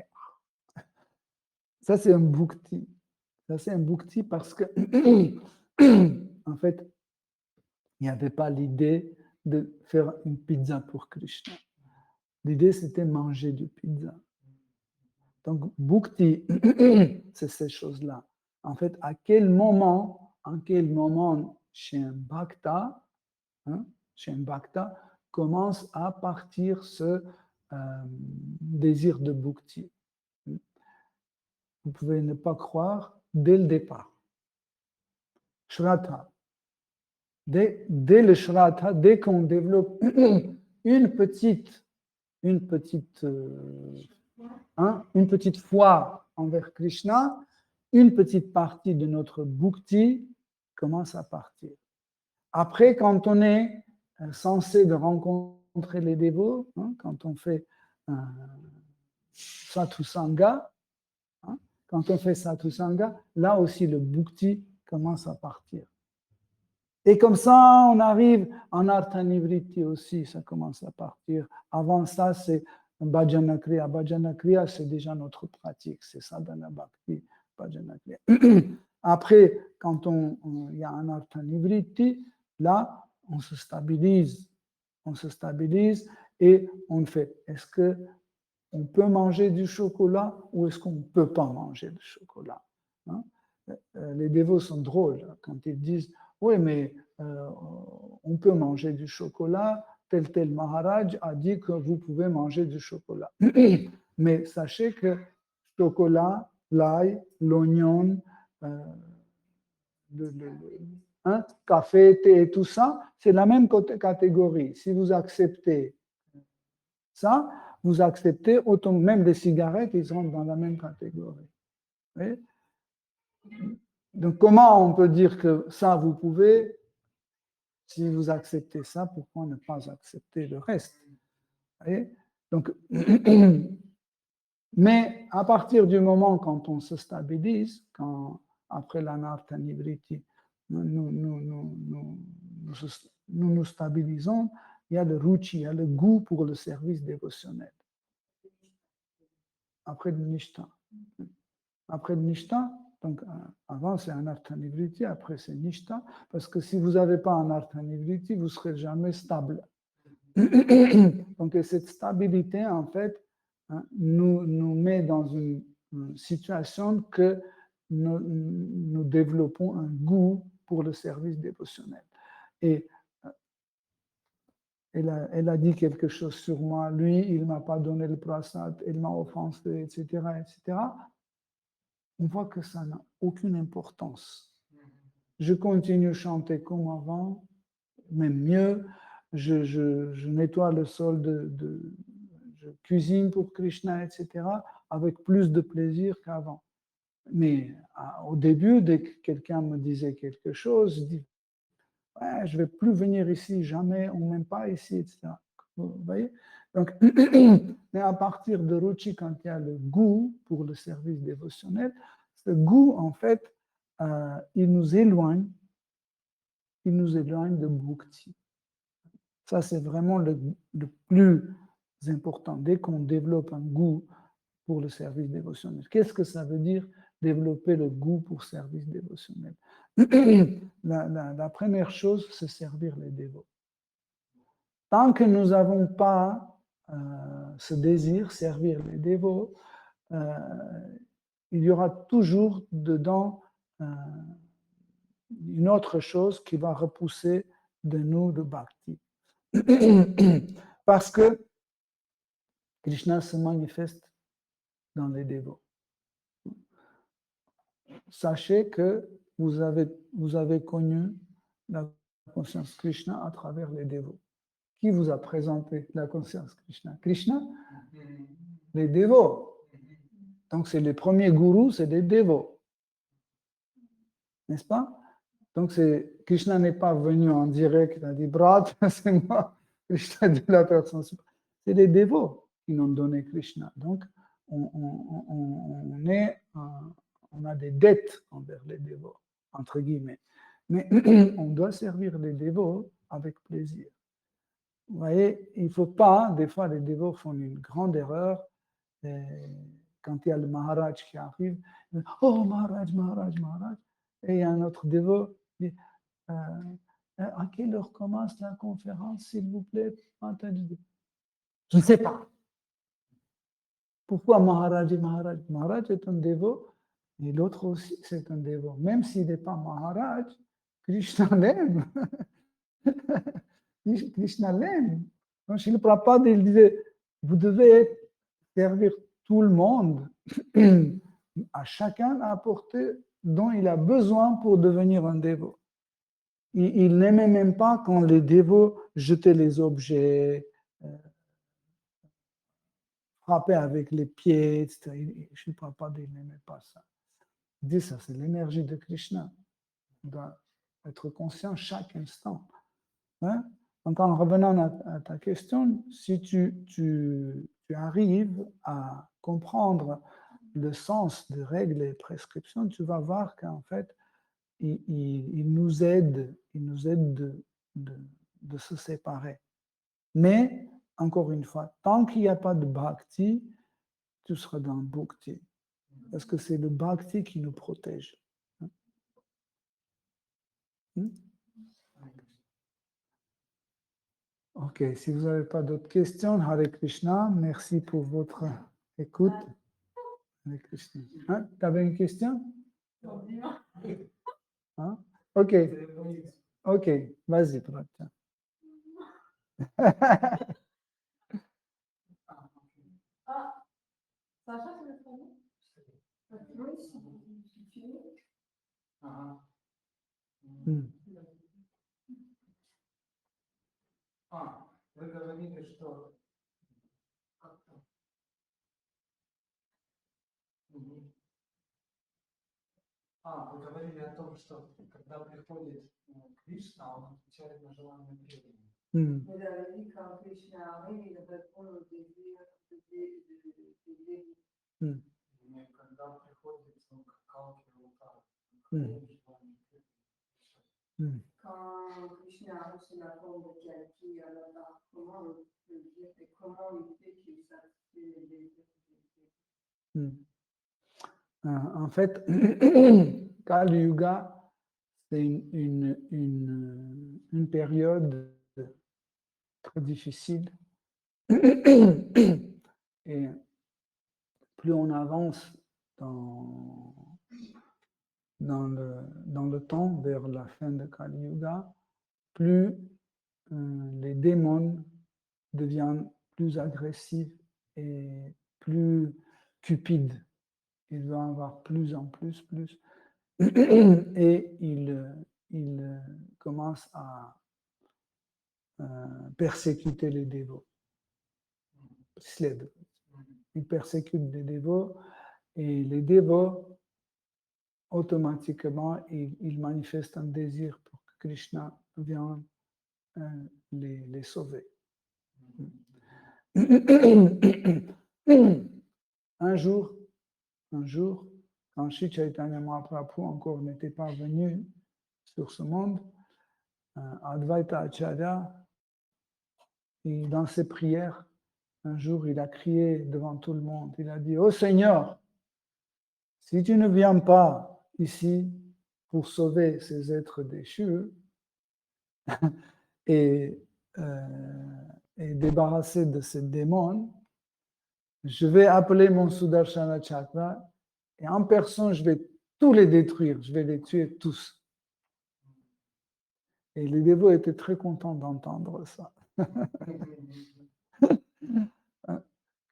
Ça, c'est un bhukti. Ça, c'est un bhukti parce que, en fait, il n'y avait pas l'idée de faire une pizza pour Krishna. L'idée, c'était manger du pizza. Donc, bhukti, c'est ces choses-là. En fait, en quel moment, chez un bhakta, commence à partir ce désir de bhukti. Vous pouvez ne pas croire dès le départ. Shraddha. Dès le Shraddha, dès qu'on développe une petite foi envers Krishna, une petite partie de notre bhukti commence à partir. Après, quand on est censé de rencontrer les dévots, quand on fait satsanga, là aussi le bhukti commence à partir. Et comme ça, on arrive en artha-nivritti aussi, ça commence à partir. Avant ça, c'est bhajana kriya. Bhajana kriya, c'est déjà notre pratique, c'est sadhana bhakti, bhajana kriya. Après, quand il y a un artha-nivritti, là, on se stabilise et on fait, est-ce qu'on peut manger du chocolat ou est-ce qu'on ne peut pas manger du chocolat? Les dévots sont drôles quand ils disent, oui, mais on peut manger du chocolat, tel Maharaj a dit que vous pouvez manger du chocolat. Mais sachez que chocolat, l'ail, l'oignon, café, thé, tout ça, c'est la même catégorie. Si vous acceptez ça, vous acceptez même les cigarettes, ils rentrent dans la même catégorie. Oui? Donc, comment on peut dire que ça, vous pouvez, si vous acceptez ça, pourquoi ne pas accepter le reste? Oui? Donc, mais à partir du moment quand on se stabilise, après l'anartha nivriti, nous nous stabilisons, il y a le ruchi, il y a le goût pour le service dévotionnel. Après le nishta. Après le nishta, donc avant c'est anartha nivriti, après c'est nishta, parce que si vous n'avez pas anartha nivriti, vous ne serez jamais stable. Donc cette stabilité, en fait, nous met dans une situation que nous développons un goût pour le service dévotionnel. Et elle a dit quelque chose sur moi, lui, il ne m'a pas donné le prasad, il m'a offensé, etc., etc. On voit que ça n'a aucune importance. Je continue à chanter comme avant, même mieux, je nettoie le sol, je cuisine pour Krishna, etc., avec plus de plaisir qu'avant. Mais au début, dès que quelqu'un me disait quelque chose, je dis ouais, je ne vais plus venir ici, jamais, on ne m'aime pas ici, etc. Vous voyez? Donc, mais à partir de Ruchi, quand il y a le goût pour le service dévotionnel, ce goût, en fait, il nous éloigne de Bhukti. Ça, c'est vraiment le plus important. Dès qu'on développe un goût pour le service dévotionnel. Qu'est-ce que ça veut dire développer le goût pour le service dévotionnel? La première chose, c'est servir les dévots. Tant que nous n'avons pas ce désir, servir les dévots, il y aura toujours dedans une autre chose qui va repousser de nous le bhakti. Parce que Krishna se manifeste dans les dévots. Sachez que vous avez connu la conscience Krishna à travers les dévots. Qui vous a présenté la conscience Krishna? Krishna? Les dévots. Donc, c'est les premiers gourous, c'est des dévots. N'est-ce pas? Donc, Krishna n'est pas venu en direct, il a dit, Brat, c'est moi, Krishna de la personne. C'est les dévots qui nous ont donné Krishna. Donc, on a des dettes envers les dévots, entre guillemets. Mais on doit servir les dévots avec plaisir. Vous voyez, il ne faut pas, des fois les dévots font une grande erreur. Quand il y a le Maharaj qui arrive, il dit, oh Maharaj, Maharaj, Maharaj. Et il y a un autre dévot qui dit, à quelle heure commence la conférence, s'il vous plaît? Je ne sais pas. Pourquoi Maharaj et Maharaj? Maharaj est un dévot, et l'autre aussi c'est un dévot. Même s'il n'est pas Maharaj, Krishna l'aime. Krishna l'aime. Donc, Srila Prabhupada, il disait, vous devez servir tout le monde, à chacun apporter dont il a besoin pour devenir un dévot. Il n'aimait même pas quand les dévots jetaient les objets, frappaient avec les pieds, etc. Srila Prabhupada, il n'aimait pas ça. Il dit ça, c'est l'énergie de Krishna. On doit être conscient chaque instant. Hein? Donc, en revenant à ta question, si tu arrives à comprendre le sens des règles et prescriptions, tu vas voir qu'en fait, il nous aide de se séparer. Mais, encore une fois, tant qu'il n'y a pas de bhakti, tu seras dans le bhakti. Parce que c'est le bhakti qui nous protège. Ok, si vous n'avez pas d'autres questions, Hare Krishna, merci pour votre écoute. Hare Krishna. Hein? Tu avais une question? Hein? Ok, vas-y, Pratya. Ah, Sacha, c'est le premier. Вы говорили, что как-то. Вы говорили о том, что когда приходит Кришна, он отвечает на желание преданных. Vous avez dit quand Krishna arrive, il répond au désir И когда приходит он к калке алтаря, quand Krishna arrive sur la forme de quelqu'un, alors comment on peut dire et comment il fait qu'il satisfait les désirs. En fait, Kali Yuga, c'est une période très difficile. Et plus on avance dans le temps, vers la fin de Kali Yuga, plus les démons deviennent plus agressifs et plus cupides. Ils vont avoir plus en plus. Et ils commencent à persécuter les dévots. Ils persécutent les dévots et les dévots, automatiquement, ils manifestent un désir pour que Krishna vienne les sauver. Un jour, quand Sri Chaitanya Mahaprabhu encore n'était pas venu sur ce monde, Advaita Acharya, et dans ses prières, un jour, il a crié devant tout le monde. Il a dit: « Oh Seigneur, si tu ne viens pas ici pour sauver ces êtres déchus et débarrasser de ces démons, je vais appeler mon Sudarshana Chakra et en personne, je vais tous les détruire, je vais les tuer tous. » Et les dévots étaient très contents d'entendre ça.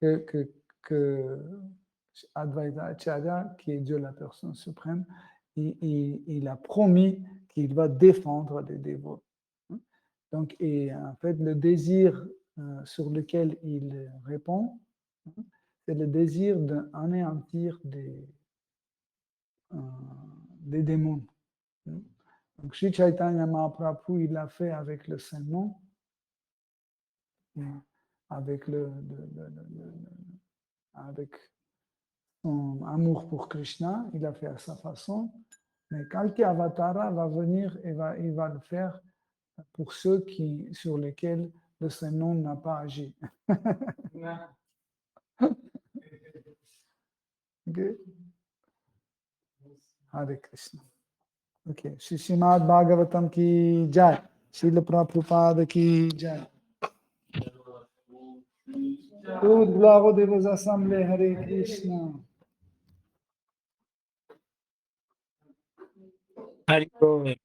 que Advaita Acharya, qui est Dieu la personne suprême, il a promis qu'il va défendre les dévots. Donc, et en fait, le désir sur lequel il répond, c'est le désir d'anéantir des démons. Donc, Sri Chaitanya Mahaprabhu, il l'a fait avec le Saint-Nom, avec avec son amour pour Krishna, il a fait à sa façon. Mais Kalki Avatara va venir et il va le faire pour ceux sur lesquels le Saint-Nom n'a pas agi. Okay. Hare Krishna. Ok. Shri Srimad Bhagavatam ki jai. Srila Prabhupada ki jai. Toute gloire aux vos assemblées. Hare Krishna. Hare Krishna.